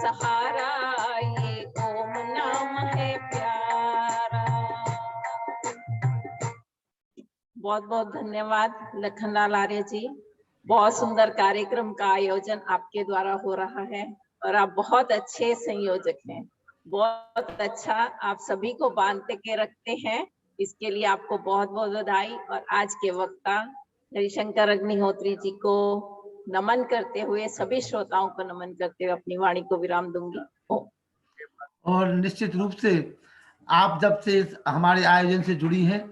सहारा, ये ओम नाम है प्यारा। बहुत बहुत धन्यवाद लखनलाल आर्य जी। बहुत सुंदर कार्यक्रम का आयोजन आपके द्वारा हो रहा है और आप बहुत अच्छे संयोजक हैं। बहुत अच्छा, आप सभी को बांधते के रखते हैं, इसके लिए आपको बहुत बहुत बधाई। और आज के वक्ता हरिशंकर अग्निहोत्री जी को नमन करते हुए, सभी श्रोताओं को नमन करते हुए अपनी वाणी को विराम दूंगी। और निश्चित रूप से आप जब से हमारे आयोजन से जुड़ी हैं,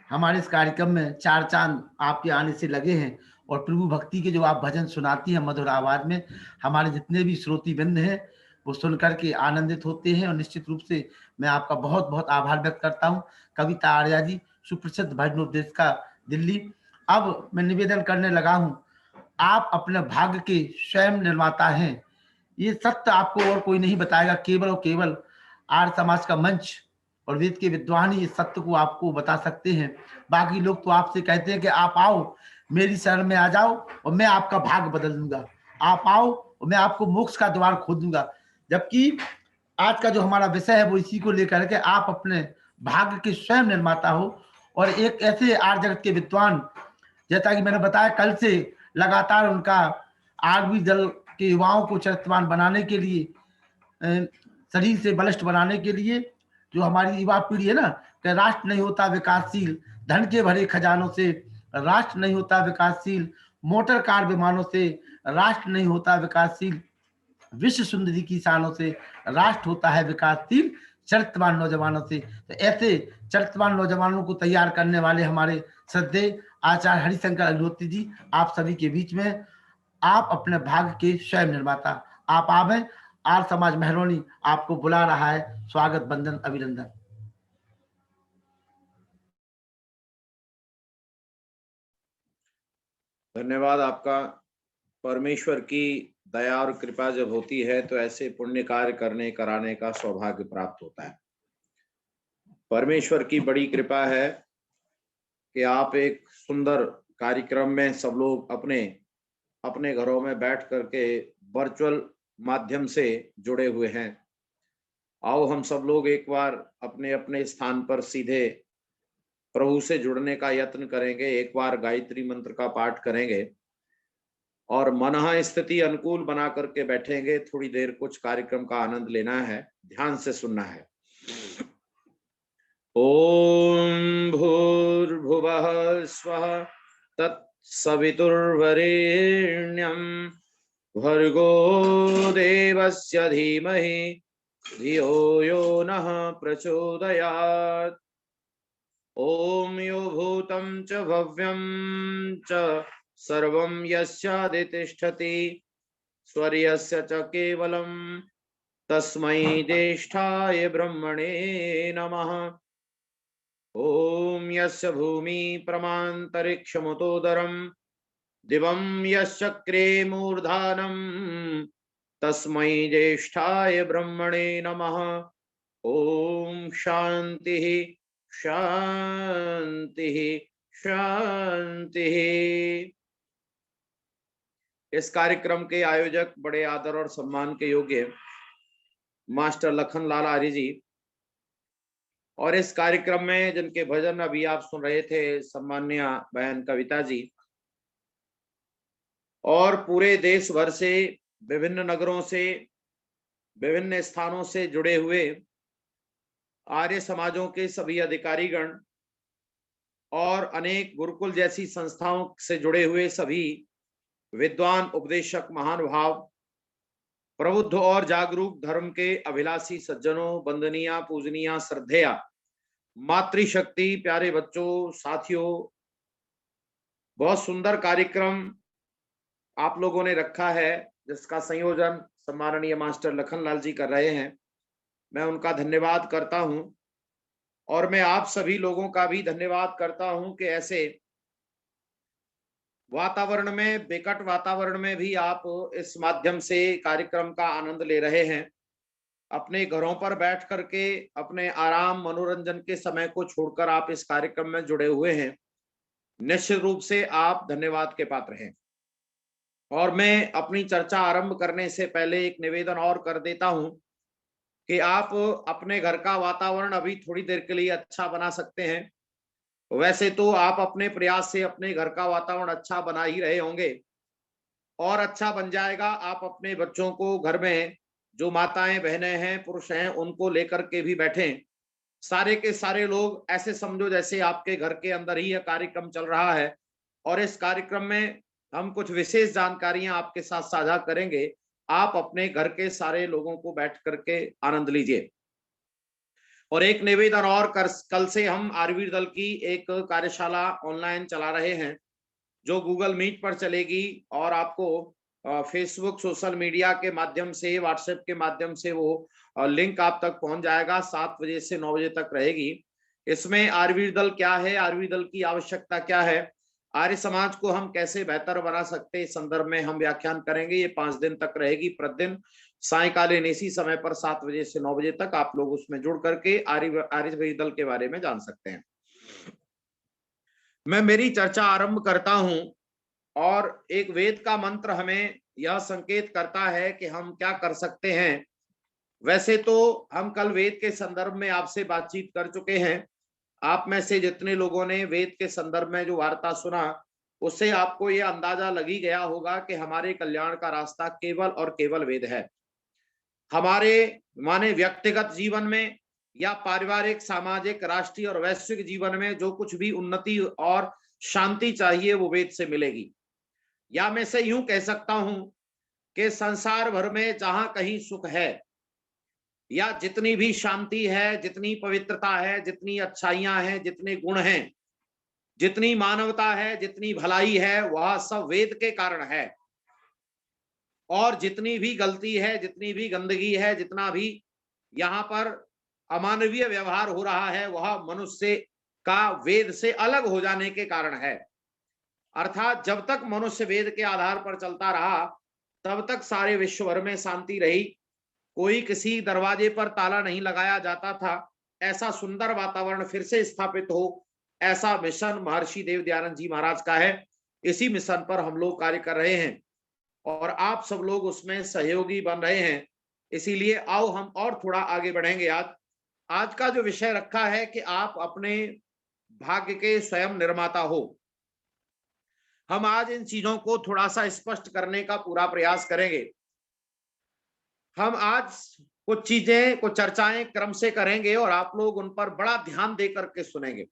हमारे इस कार्यक्रम में चार चांद आपके आने से लगे हैं और प्रभु भक्ति के जो आप भजन सुनाती हैं मधुर आवाज में, हमारे जितने भी श्रोतीवृंद हैं वो सुन करके आनंदित होते हैं। और निश्चित रूप से मैं आपका बहुत बहुत आभार व्यक्त करता हूँ। कविता आर्या जी, सुप्रसिद्ध भजनोपदेश का दिल्ली। अब मैं निवेदन करने लगा हूँ, आप अपने भाग्य के स्वयं निर्माता हैं, ये सत्य आपको और कोई नहीं बताएगा, केवल और केवल आर्य समाज का मंच और वेद के विद्वान ही इस सत्य को आपको बता सकते हैं। बाकी लोग तो आपसे कहते हैं कि आप आओ मेरी शरण में आ जाओ और मैं आपका भाग्य बदल दूंगा, आप आओ और मैं आपको मोक्ष का द्वार खोल दूंगा। जबकि आज का जो हमारा विषय है वो इसी को लेकर के आप अपने भाग्य के स्वयं निर्माता हो और एक ऐसे आर्य जगत के विद्वान, जैसा कि मैंने बताया कल से लगातार उनका आगवी दल के युवाओं को चरित्रवान बनाने के लिए, शरीर से बलिष्ठ बनाने के लिए, जो हमारी युवा पीढ़ी है ना, कि राष्ट्र नहीं होता विकासशील धन के भरे खजानों से, राष्ट्र नहीं होता विकासशील मोटर कार विमानों से, राष्ट्र नहीं होता विकासशील विश्व सुंदरी की शानों से, राष्ट्र होता है विकासशील चरित्रवान नौजवानों से। तो ऐसे चरित्रवान नौजवानों को तैयार करने वाले हमारे श्रद्धेय आचार्य हरिशंकर अग्निहोत्री जी आप सभी के बीच में, आप अपने भाग्य के स्वयं निर्माता, आप आवे, आर्य समाज मेहरौनी आपको बुला रहा है। स्वागत, वंदन, अभिनंदन। धन्यवाद आपका। परमेश्वर की दया और कृपा जब होती है तो ऐसे पुण्य कार्य करने कराने का सौभाग्य प्राप्त होता है। परमेश्वर की बड़ी कृपा है कि आप एक सुंदर कार्यक्रम में सब लोग अपने अपने घरों में बैठ करके वर्चुअल माध्यम से जुड़े हुए हैं। आओ हम सब लोग एक बार अपने अपने स्थान पर सीधे प्रभु से जुड़ने का यत्न करेंगे। एक बार गायत्री मंत्र का पाठ करेंगे और मनः स्थिति अनुकूल बना करके बैठेंगे। थोड़ी देर कुछ कार्यक्रम का आनंद लेना है, ध्यान से सुनना है। ओम भूर्भुवः स्वः तत्सवितुर्वरेण्यं भर्गो देवस्य धीमहि धियो यो नः प्रचोदयात्। ओम यो भूतं च भव्यं च सर्वं यस्यादितिष्ठति स्वर्यस्य च केवलं तस्मै ज्येष्ठाय ब्रह्मणे नमः। ओम यस्य भूमि प्रमान्तरिक्षमुतोदरं दिवं यश्चक्रे मूर्धानं तस्मै ज्येष्ठाय ब्रह्मणे नमः। ओम शांति शांति शांति। इस कार्यक्रम के आयोजक बड़े आदर और सम्मान के योग्य मास्टर लखनलाल आर्य जी, और इस कार्यक्रम में जिनके भजन अभी आप सुन रहे थे सम्मान्य बहन कविता जी, और पूरे देश भर से विभिन्न नगरों से विभिन्न स्थानों से जुड़े हुए आर्य समाजों के सभी अधिकारीगण और अनेक गुरुकुल जैसी संस्थाओं से जुड़े हुए सभी विद्वान उपदेशक महानुभाव, प्रबुद्ध और जागरूक धर्म के अभिलाषी सज्जनों, वंदनीय पूजनीय श्रद्धेया मातृशक्ति, प्यारे बच्चों, साथियों, बहुत सुंदर कार्यक्रम आप लोगों ने रखा है जिसका संयोजन सम्माननीय मास्टर लखनलाल जी कर रहे हैं। मैं उनका धन्यवाद करता हूं और मैं आप सभी लोगों का भी धन्यवाद करता हूं कि ऐसे वातावरण में, विकट वातावरण में भी आप इस माध्यम से कार्यक्रम का आनंद ले रहे हैं। अपने घरों पर बैठ करके अपने आराम मनोरंजन के समय को छोड़कर आप इस कार्यक्रम में जुड़े हुए हैं। निश्चित रूप से आप धन्यवाद के पात्र हैं। और मैं अपनी चर्चा आरंभ करने से पहले एक निवेदन और कर देता हूं कि आप अपने घर का वातावरण अभी थोड़ी देर के लिए अच्छा बना सकते हैं। वैसे तो आप अपने प्रयास से अपने घर का वातावरण अच्छा बना ही रहे होंगे और अच्छा बन जाएगा। आप अपने बच्चों को घर में, जो माताएं बहनें हैं पुरुष हैं, उनको लेकर के भी बैठें। सारे के सारे लोग ऐसे समझो जैसे आपके घर के अंदर ही यह कार्यक्रम चल रहा है और इस कार्यक्रम में हम कुछ विशेष जानकारियां आपके साथ साझा करेंगे। आप अपने घर के सारे लोगों को बैठ करके आनंद लीजिए। और एक निवेदन और कल से हम आरवीर दल की एक कार्यशाला ऑनलाइन चला रहे हैं जो गूगल मीट पर चलेगी और आपको फेसबुक सोशल मीडिया के माध्यम से, व्हाट्सएप के माध्यम से वो लिंक आप तक पहुंच जाएगा। 7 बजे से 9 बजे तक रहेगी। इसमें आरवीर दल क्या है, आरवीर दल की आवश्यकता क्या है, आर्य समाज को हम कैसे बेहतर बना सकते हैं, इस संदर्भ में हम व्याख्यान करेंगे। ये 5 दिन तक रहेगी। प्रतिदिन सायंकालीन इसी समय पर 7 बजे से 9 बजे तक आप लोग उसमें जुड़ करके आर्य दल के बारे में जान सकते हैं। मैं मेरी चर्चा आरंभ करता हूं और एक वेद का मंत्र हमें यह संकेत करता है कि हम क्या कर सकते हैं। वैसे तो हम कल वेद के संदर्भ में आपसे बातचीत कर चुके हैं। आप में से जितने लोगों ने वेद के संदर्भ में जो वार्ता सुना, उससे आपको यह अंदाजा लग ही गया होगा कि हमारे कल्याण का रास्ता केवल और केवल वेद है। हमारे माने व्यक्तिगत जीवन में या पारिवारिक, सामाजिक, राष्ट्रीय और वैश्विक जीवन में जो कुछ भी उन्नति और शांति चाहिए वो वेद से मिलेगी। या मैं से यूं कह सकता हूं कि संसार भर में जहां कहीं सुख है या जितनी भी शांति है, जितनी पवित्रता है, जितनी अच्छाइयां हैं, जितने गुण हैं, जितनी मानवता है, जितनी भलाई है, वह सब वेद के कारण है। और जितनी भी गलती है, जितनी भी गंदगी है, जितना भी यहाँ पर अमानवीय व्यवहार हो रहा है, वह मनुष्य का वेद से अलग हो जाने के कारण है। अर्थात जब तक मनुष्य वेद के आधार पर चलता रहा तब तक सारे विश्व भर में शांति रही। कोई किसी दरवाजे पर ताला नहीं लगाया जाता था। ऐसा सुंदर वातावरण फिर से स्थापित हो, ऐसा मिशन महर्षि देव दयानंद जी महाराज का है। इसी मिशन पर हम लोग कार्य कर रहे हैं और आप सब लोग उसमें सहयोगी बन रहे हैं। इसीलिए आओ हम और थोड़ा आगे बढ़ेंगे। आज का जो विषय रखा है कि आप अपने भाग्य के स्वयं निर्माता हो। हम आज इन चीजों को थोड़ा सा स्पष्ट करने का पूरा प्रयास करेंगे। हम आज कुछ चीजें, कुछ चर्चाएं क्रम से करेंगे और आप लोग उन पर बड़ा ध्यान दे करके सुनेंगे।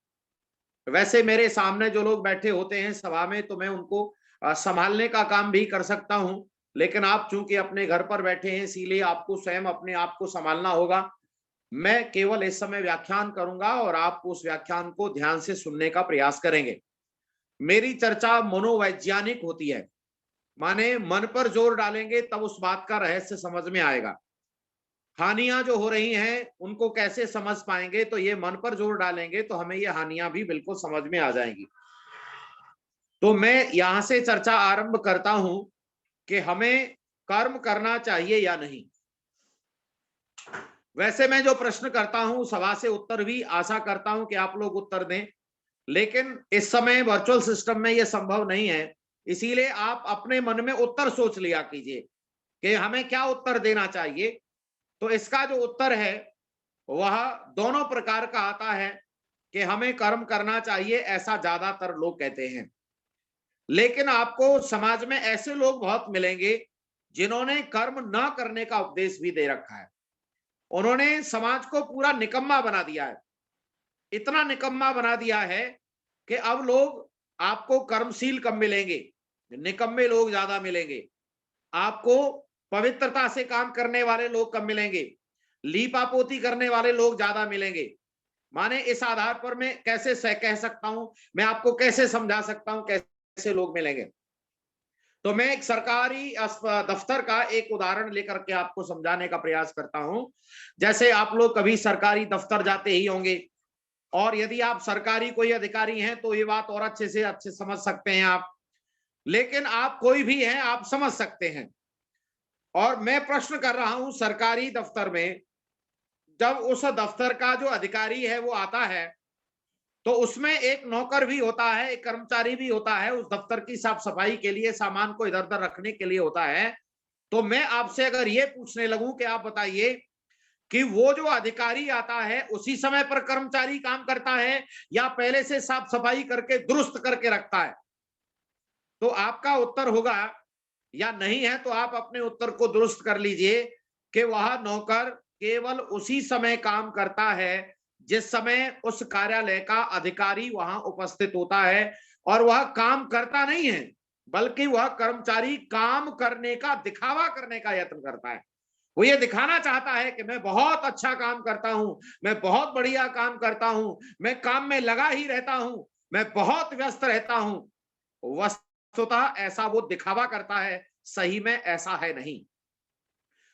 वैसे मेरे सामने जो लोग बैठे होते हैं सभा में, तो मैं उनको संभालने का काम भी कर सकता हूं, लेकिन आप चूंकि अपने घर पर बैठे हैं इसीलिए आपको स्वयं अपने आप को संभालना होगा। मैं केवल इस समय व्याख्यान करूंगा और आप उस व्याख्यान को ध्यान से सुनने का प्रयास करेंगे। मेरी चर्चा मनोवैज्ञानिक होती है, माने मन पर जोर डालेंगे तब उस बात का रहस्य समझ में आएगा। हानियां जो हो रही हैं उनको कैसे समझ पाएंगे, तो ये मन पर जोर डालेंगे तो हमें ये हानियां भी बिल्कुल समझ में आ जाएंगी। तो मैं यहां से चर्चा आरंभ करता हूं कि हमें कर्म करना चाहिए या नहीं। वैसे मैं जो प्रश्न करता हूं सभा से उत्तर भी आशा करता हूं कि आप लोग उत्तर दें, लेकिन इस समय वर्चुअल सिस्टम में यह संभव नहीं है। इसीलिए आप अपने मन में उत्तर सोच लिया कीजिए कि हमें क्या उत्तर देना चाहिए। तो इसका जो उत्तर है वह दोनों प्रकार का आता है कि हमें कर्म करना चाहिए, ऐसा ज्यादातर लोग कहते हैं। लेकिन आपको समाज में ऐसे लोग बहुत मिलेंगे जिन्होंने कर्म न करने का उपदेश भी दे रखा है। उन्होंने समाज को पूरा निकम्मा बना दिया है। इतना निकम्मा बना दिया है कि अब लोग आपको कर्मशील कम मिलेंगे, निकम्मे लोग ज्यादा मिलेंगे। आपको पवित्रता से काम करने वाले लोग कम मिलेंगे, लीपापोती करने वाले लोग ज्यादा मिलेंगे। माने इस आधार पर मैं कैसे कह सकता हूं, मैं आपको कैसे समझा सकता हूं कैसे लोग मिलेंगे। तो मैं एक सरकारी दफ्तर का एक उदाहरण लेकर के आपको समझाने का प्रयास करता हूं। जैसे आप लोग कभी सरकारी दफ्तर जाते ही होंगे और यदि आप सरकारी कोई अधिकारी हैं तो ये बात और अच्छे से समझ सकते हैं आप, लेकिन आप कोई भी हैं आप समझ सकते हैं। और मैं प्रश्न कर रहा हूं, सरकारी दफ्तर में जब उस दफ्तर का जो अधिकारी है वो आता है तो उसमें एक नौकर भी होता है, एक कर्मचारी भी होता है, उस दफ्तर की साफ सफाई के लिए, सामान को इधर उधर रखने के लिए होता है। तो मैं आपसे अगर ये पूछने लगूं कि आप बताइए कि वो जो अधिकारी आता है उसी समय पर कर्मचारी काम करता है या पहले से साफ सफाई करके दुरुस्त करके रखता है? तो आपका उत्तर होगा, या नहीं है तो आप अपने उत्तर को दुरुस्त कर लीजिए, कि वह नौकर केवल उसी समय काम करता है जिस समय उस कार्यालय का अधिकारी वहां उपस्थित होता है, और वह काम करता नहीं है बल्कि वह कर्मचारी काम करने का, दिखावा करने का यत्न करता है। वो ये दिखाना चाहता है कि मैं बहुत अच्छा काम करता हूं, मैं बहुत बढ़िया काम करता हूं, मैं काम में लगा ही रहता हूं, मैं बहुत व्यस्त रहता हूं। वस्तुतः ऐसा वो दिखावा करता है, सही में ऐसा है नहीं।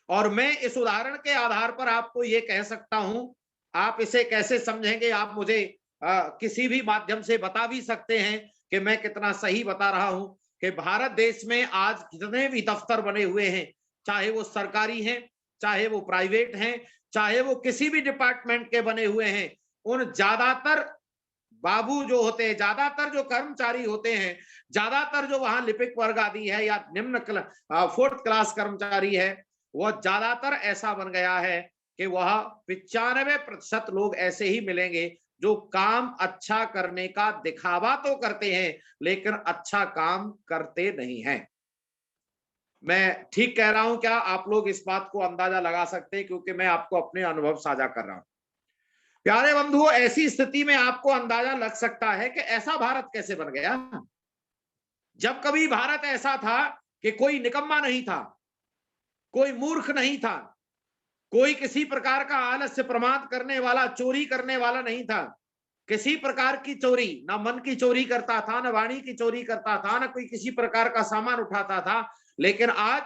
और मैं इस उदाहरण के आधार पर आपको ये कह सकता हूं, आप इसे कैसे समझेंगे आप मुझे किसी भी माध्यम से बता भी सकते हैं कि मैं कितना सही बता रहा हूं, कि भारत देश में आज जितने भी दफ्तर बने हुए हैं, चाहे वो सरकारी हैं, चाहे वो प्राइवेट हैं, चाहे वो किसी भी डिपार्टमेंट के बने हुए हैं, उन ज्यादातर बाबू जो होते हैं, ज्यादातर जो कर्मचारी होते हैं, ज्यादातर जो वहां लिपिक वर्ग आदि है या निम्न 4th क्लास कर्मचारी है, वह ज्यादातर ऐसा बन गया है कि वह 95% लोग ऐसे ही मिलेंगे जो काम अच्छा करने का दिखावा तो करते हैं लेकिन अच्छा काम करते नहीं हैं। मैं ठीक कह रहा हूं क्या? आप लोग इस बात को अंदाजा लगा सकते हैं, क्योंकि मैं आपको अपने अनुभव साझा कर रहा हूं। प्यारे बंधुओं, ऐसी स्थिति में आपको अंदाजा लग सकता है कि ऐसा भारत कैसे बन गया। जब कभी भारत ऐसा था कि कोई निकम्मा नहीं था, कोई मूर्ख नहीं था, कोई किसी प्रकार का आलस्य प्रमाद करने वाला, चोरी करने वाला नहीं था। किसी प्रकार की चोरी, ना मन की चोरी करता था, ना वाणी की चोरी करता था, ना कोई किसी प्रकार का सामान उठाता था। लेकिन आज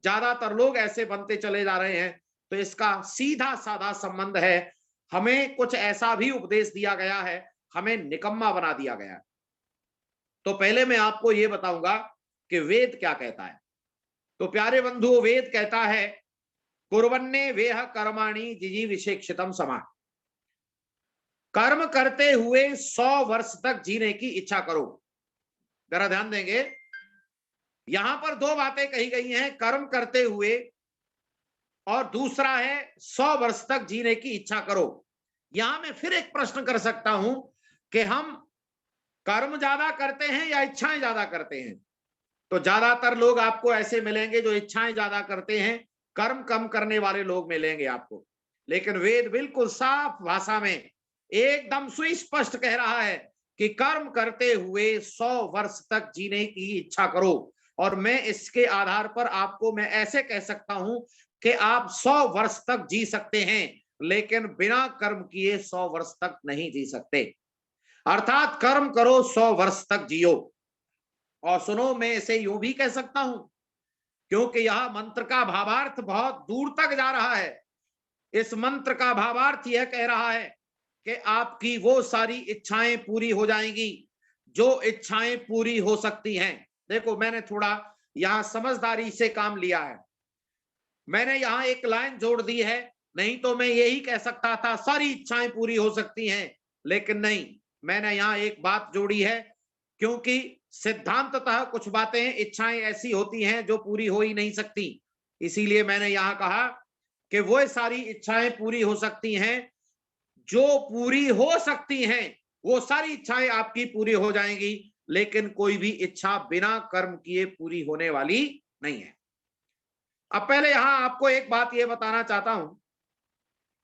ज्यादातर लोग ऐसे बनते चले जा रहे हैं। तो इसका सीधा साधा संबंध है, हमें कुछ ऐसा भी उपदेश दिया गया है, हमें निकम्मा बना दिया गया है। तो पहले मैं आपको यह बताऊंगा कि वेद क्या कहता है। तो प्यारे बंधुओं, वेद कहता है, कुर्वन्ने वेह कर्माणि जिजीविषेक्षितम समा। कर्म करते हुए 100 वर्ष तक जीने की इच्छा करो। जरा ध्यान देंगे, यहां पर दो बातें कही गई हैं, कर्म करते हुए और दूसरा है 100 वर्ष तक जीने की इच्छा करो। यहां मैं फिर एक प्रश्न कर सकता हूं कि हम कर्म ज्यादा करते हैं या इच्छाएं ज्यादा करते हैं? तो ज्यादातर लोग आपको ऐसे मिलेंगे जो इच्छाएं ज्यादा करते हैं, कर्म कम करने वाले लोग मिलेंगे आपको। लेकिन वेद बिल्कुल साफ भाषा में एकदम सुस्पष्ट कह रहा है कि कर्म करते हुए 100 वर्ष तक जीने की इच्छा करो। और मैं इसके आधार पर आपको मैं ऐसे कह सकता हूं कि आप 100 वर्ष तक जी सकते हैं, लेकिन बिना कर्म किए 100 वर्ष तक नहीं जी सकते। अर्थात कर्म करो, 100 वर्ष तक जियो। और सुनो, मैं इसे यूं भी कह सकता हूं, क्योंकि यह मंत्र का भावार्थ बहुत दूर तक जा रहा है। इस मंत्र का भावार्थ यह कह रहा है कि आपकी वो सारी इच्छाएं पूरी हो जाएंगी जो इच्छाएं पूरी हो सकती हैं। देखो, मैंने थोड़ा यहां समझदारी से काम लिया है। मैंने यहां एक लाइन जोड़ दी है, नहीं तो मैं यही कह सकता था सारी इच्छाएं पूरी हो सकती हैं, लेकिन नहीं, मैंने यहां एक बात जोड़ी है, क्योंकि सिद्धांततः कुछ बातें, इच्छाएं ऐसी होती हैं जो पूरी हो ही नहीं सकती। इसीलिए मैंने यहां कहा कि वो सारी इच्छाएं पूरी हो सकती हैं जो पूरी हो सकती हैं, वो सारी इच्छाएं आपकी पूरी हो जाएंगी, लेकिन कोई भी इच्छा बिना कर्म किए पूरी होने वाली नहीं है। अब पहले यहां आपको एक बात यह बताना चाहता हूं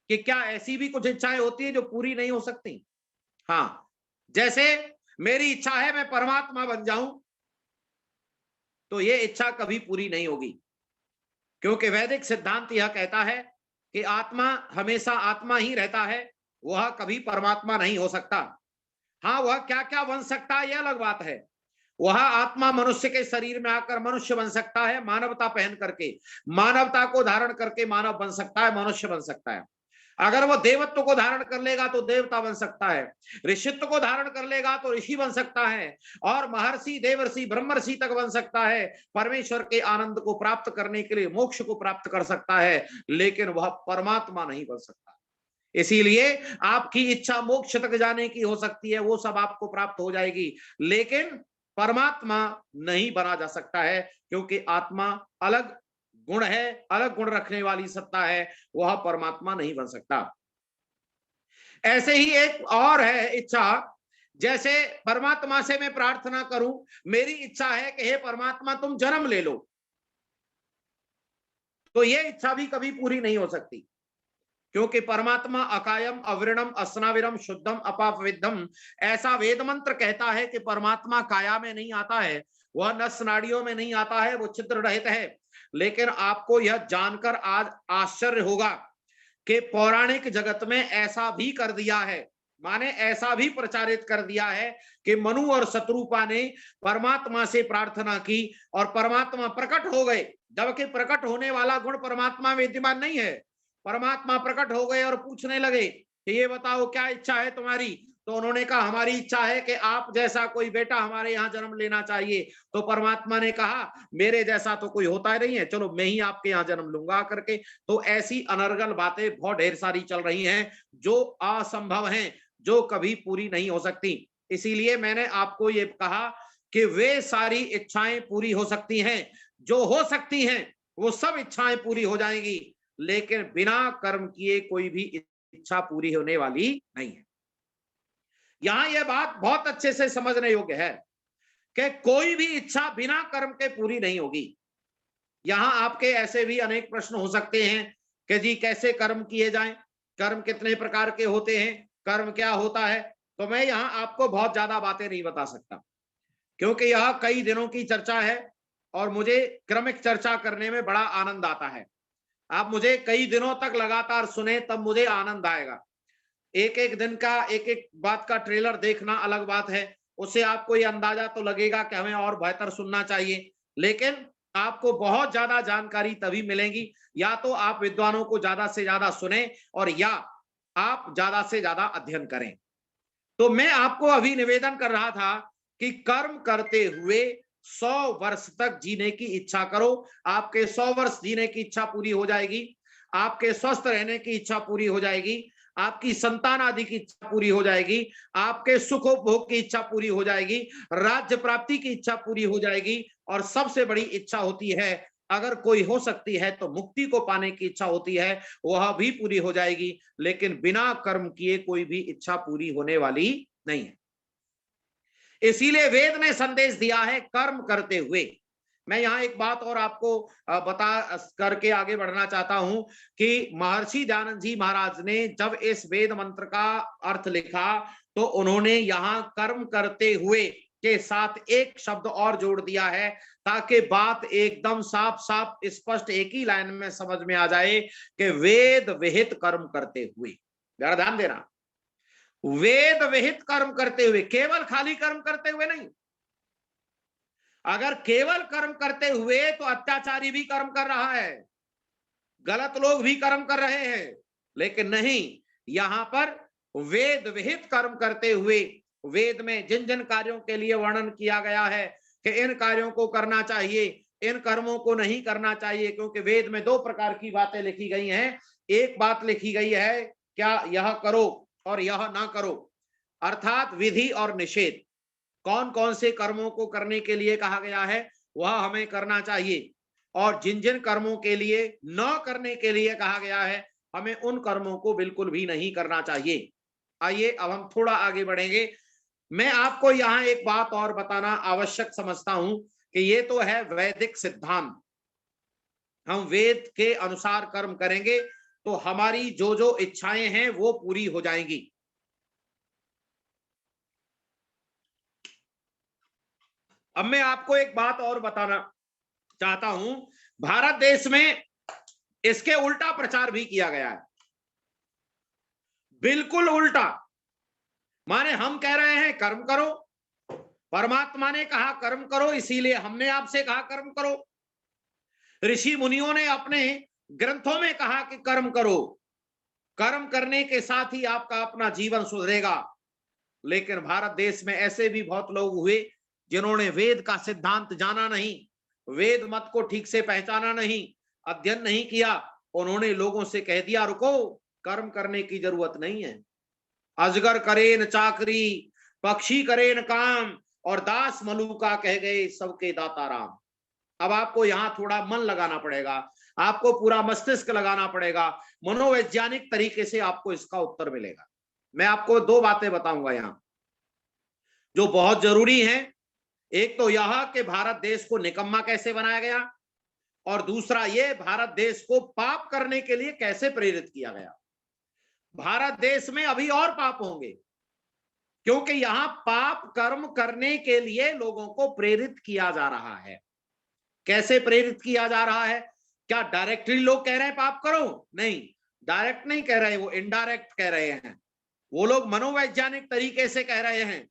कि क्या ऐसी भी कुछ इच्छाएं होती है जो पूरी नहीं हो सकती? हाँ, जैसे मेरी इच्छा है मैं परमात्मा बन जाऊं, तो यह इच्छा कभी पूरी नहीं होगी, क्योंकि वैदिक सिद्धांत यह कहता है कि आत्मा हमेशा आत्मा ही रहता है, वह कभी परमात्मा नहीं हो सकता। हाँ, वह क्या क्या बन सकता है यह अलग बात है। वह आत्मा मनुष्य के शरीर में आकर मनुष्य बन सकता है, मानवता पहन करके, मानवता को धारण करके मानव बन सकता है, मनुष्य बन सकता है। अगर वो देवत्व को धारण कर लेगा तो देवता बन सकता है, ऋषित्व को धारण कर लेगा तो ऋषि बन सकता है, और महर्षि, देवर्षि, ब्रह्मर्षि तक बन सकता है। परमेश्वर के आनंद को प्राप्त करने के लिए मोक्ष को प्राप्त कर सकता है, लेकिन वह परमात्मा नहीं बन सकता। इसीलिए आपकी इच्छा मोक्ष तक जाने की हो सकती है, वो सब आपको प्राप्त हो जाएगी, लेकिन परमात्मा नहीं बना जा सकता है, क्योंकि आत्मा अलग गुण है, अलग गुण रखने वाली सत्ता है, वह परमात्मा नहीं बन सकता। ऐसे ही एक और है इच्छा, जैसे परमात्मा से मैं प्रार्थना करूं, मेरी इच्छा है कि हे परमात्मा तुम जन्म ले लो, तो यह इच्छा भी कभी पूरी नहीं हो सकती, क्योंकि परमात्मा अकायम अविरणम अस्नाविरम शुद्धम अपापविद्धम, ऐसा वेद मंत्र कहता है कि परमात्मा काया में नहीं आता है, वह नस नाड़ियों में नहीं आता है, वो छिद्र रहित है। लेकिन आपको यह जानकर आज आश्चर्य होगा कि पौराणिक जगत में ऐसा भी कर दिया है, माने ऐसा भी प्रचारित कर दिया है कि मनु और शत्रुपा ने परमात्मा से प्रार्थना की और परमात्मा प्रकट हो गए, जबकि प्रकट होने वाला गुण परमात्मा में विद्यमान नहीं है। परमात्मा प्रकट हो गए और पूछने लगे कि ये बताओ क्या इच्छा है तुम्हारी, तो उन्होंने कहा हमारी इच्छा है कि आप जैसा कोई बेटा हमारे यहाँ जन्म लेना चाहिए। तो परमात्मा ने कहा मेरे जैसा तो कोई होता ही नहीं है, चलो मैं ही आपके यहाँ जन्म लूंगा करके। तो ऐसी अनर्गल बातें बहुत ढेर सारी चल रही हैं जो असंभव हैं, जो कभी पूरी नहीं हो सकती। इसीलिए मैंने आपको ये कहा कि वे सारी इच्छाएं पूरी हो सकती हैं, जो हो सकती हैं वो सब इच्छाएं पूरी हो जाएंगी, लेकिन बिना कर्म किए कोई भी इच्छा पूरी होने वाली नहीं है। यहां यह बात बहुत अच्छे से समझने योग्य है कि कोई भी इच्छा बिना कर्म के पूरी नहीं होगी। यहां आपके ऐसे भी अनेक प्रश्न हो सकते हैं कि जी कैसे कर्म किए जाएं, कर्म कितने प्रकार के होते हैं, कर्म क्या होता है। तो मैं यहां आपको बहुत ज्यादा बातें नहीं बता सकता, क्योंकि यह कई दिनों की चर्चा है और मुझे क्रमिक चर्चा करने में बड़ा आनंद आता है। आप मुझे कई दिनों तक लगातार सुने तब मुझे आनंद आएगा। एक एक दिन का एक एक बात का ट्रेलर देखना अलग बात है, उससे आपको ये अंदाजा तो लगेगा कि हमें और बेहतर सुनना चाहिए, लेकिन आपको बहुत ज्यादा जानकारी तभी मिलेगी या तो आप विद्वानों को ज्यादा से ज्यादा सुने और या आप ज्यादा से ज्यादा अध्ययन करें। तो मैं आपको अभी निवेदन कर रहा था कि कर्म करते हुए 100 वर्ष तक जीने की इच्छा करो, आपके 100 वर्ष जीने की इच्छा पूरी हो जाएगी, आपके स्वस्थ रहने की इच्छा पूरी हो जाएगी, आपकी संतान आदि की इच्छा पूरी हो जाएगी, आपके सुख भोग की इच्छा पूरी हो जाएगी, राज्य प्राप्ति की इच्छा पूरी हो जाएगी, और सबसे बड़ी इच्छा होती है, अगर कोई हो सकती है तो मुक्ति को पाने की इच्छा होती है, वह भी पूरी हो जाएगी। लेकिन बिना कर्म किए कोई भी इच्छा पूरी होने वाली नहीं है। इसीलिए वेद ने संदेश दिया है कर्म करते हुए। मैं यहाँ एक बात और आपको बता करके आगे बढ़ना चाहता हूं कि महर्षि दयानंद जी महाराज ने जब इस वेद मंत्र का अर्थ लिखा तो उन्होंने यहाँ कर्म करते हुए के साथ एक शब्द और जोड़ दिया है, ताकि बात एकदम साफ साफ स्पष्ट एक ही लाइन में समझ में आ जाए कि वेद विहित कर्म करते हुए। जरा ध्यान देना, वेद विहित कर्म करते हुए, केवल खाली कर्म करते हुए नहीं। अगर केवल कर्म करते हुए तो अत्याचारी भी कर्म कर रहा है, गलत लोग भी कर्म कर रहे हैं, लेकिन नहीं, यहां पर वेद विहित कर्म करते हुए, वेद में जिन जिन कार्यों के लिए वर्णन किया गया है कि इन कार्यों को करना चाहिए, इन कर्मों को नहीं करना चाहिए, क्योंकि वेद में 2 प्रकार की बातें लिखी गई हैं। एक बात लिखी गई है क्या यह करो और यह ना करो, अर्थात विधि और निषेध। कौन कौन से कर्मों को करने के लिए कहा गया है वह हमें करना चाहिए, और जिन जिन कर्मों के लिए न करने के लिए कहा गया है हमें उन कर्मों को बिल्कुल भी नहीं करना चाहिए। आइए अब हम थोड़ा आगे बढ़ेंगे। मैं आपको यहाँ एक बात और बताना आवश्यक समझता हूं कि ये तो है वैदिक सिद्धांत, हम वेद के अनुसार कर्म करेंगे तो हमारी जो जो इच्छाएं हैं वो पूरी हो जाएंगी। अब मैं आपको एक बात और बताना चाहता हूं, भारत देश में इसके उल्टा प्रचार भी किया गया है, बिल्कुल उल्टा। माने हम कह रहे हैं कर्म करो, परमात्मा ने कहा कर्म करो, इसीलिए हमने आपसे कहा कर्म करो। ऋषि मुनियों ने अपने ग्रंथों में कहा कि कर्म करो, कर्म करने के साथ ही आपका अपना जीवन सुधरेगा। लेकिन भारत देश में ऐसे भी बहुत लोग हुए जिन्होंने वेद का सिद्धांत जाना नहीं, वेद मत को ठीक से पहचाना नहीं, अध्ययन नहीं किया, उन्होंने लोगों से कह दिया रुको, कर्म करने की जरूरत नहीं है। अजगर करे न चाकरी, पक्षी करे न काम, और दास मलूका कह गए सबके दाता राम। अब आपको यहां थोड़ा मन लगाना पड़ेगा, आपको पूरा मस्तिष्क लगाना पड़ेगा, मनोवैज्ञानिक तरीके से आपको इसका उत्तर मिलेगा। मैं आपको दो बातें बताऊंगा यहां जो बहुत जरूरी हैं। एक तो यह कि भारत देश को निकम्मा कैसे बनाया गया, और दूसरा ये भारत देश को पाप करने के लिए कैसे प्रेरित किया गया। भारत देश में अभी और पाप होंगे, क्योंकि यहां पाप कर्म करने के लिए लोगों को प्रेरित किया जा रहा है। कैसे प्रेरित किया जा रहा है? क्या डायरेक्टली लोग कह रहे हैं पाप करो? नहीं, डायरेक्ट नहीं कह रहे, वो इनडायरेक्ट कह रहे हैं। वो लोग मनोवैज्ञानिक तरीके से कह रहे हैं,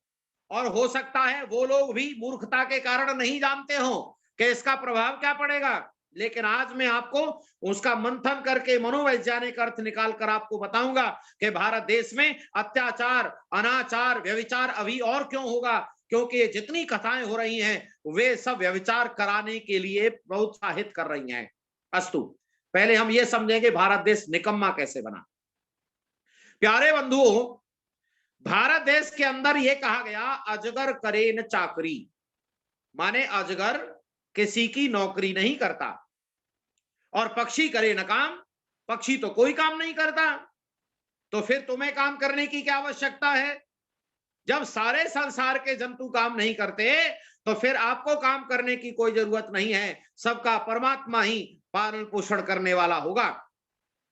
और हो सकता है वो लोग भी मूर्खता के कारण नहीं जानते हो कि इसका प्रभाव क्या पड़ेगा। लेकिन आज मैं आपको उसका मंथन करके मनोवैज्ञानिक अर्थ निकाल कर आपको बताऊंगा कि भारत देश में अत्याचार, अनाचार, व्यभिचार अभी और क्यों होगा, क्योंकि ये जितनी कथाएं हो रही हैं वे सब व्यभिचार कराने के लिए प्रोत्साहित कर रही हैं। अस्तु, पहले हम ये समझेंगे भारत देश निकम्मा कैसे बना। प्यारे बंधुओं, भारत देश के अंदर यह कहा गया अजगर करे न चाकरी, माने अजगर किसी की नौकरी नहीं करता, और पक्षी करे न काम, पक्षी तो कोई काम नहीं करता। तो फिर तुम्हें काम करने की क्या आवश्यकता है? जब सारे संसार के जंतु काम नहीं करते तो फिर आपको काम करने की कोई जरूरत नहीं है, सबका परमात्मा ही पालन पोषण करने वाला होगा।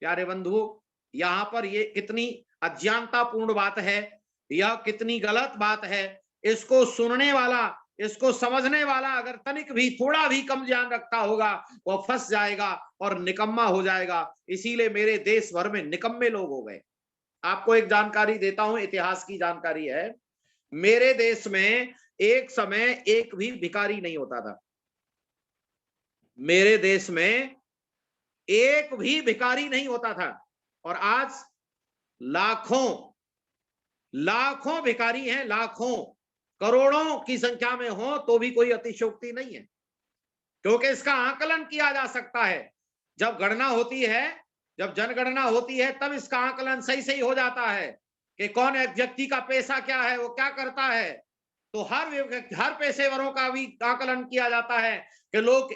प्यारे बंधुओं, यहां पर ये कितनी अज्ञानतापूर्ण बात है, यह कितनी गलत बात है। इसको सुनने वाला, इसको समझने वाला अगर तनिक भी थोड़ा भी कम ज्ञान रखता होगा वो फंस जाएगा और निकम्मा हो जाएगा। इसीलिए मेरे देश भर में निकम्मे लोग हो गए। आपको एक जानकारी देता हूं, इतिहास की जानकारी है। मेरे देश में एक समय एक भी भिखारी नहीं होता था। मेरे देश में एक भी भिखारी नहीं होता था, और आज लाखों लाखों भिखारी हैं, लाखों करोड़ों की संख्या में हो तो भी कोई अतिशयोक्ति नहीं है, क्योंकि इसका आकलन किया जा सकता है। जब गणना होती है, जब जनगणना होती है, तब इसका आकलन सही सही हो जाता है कि कौन व्यक्ति का पैसा क्या है, वो क्या करता है। तो हर पेशेवरों का भी आकलन किया जाता है कि लोग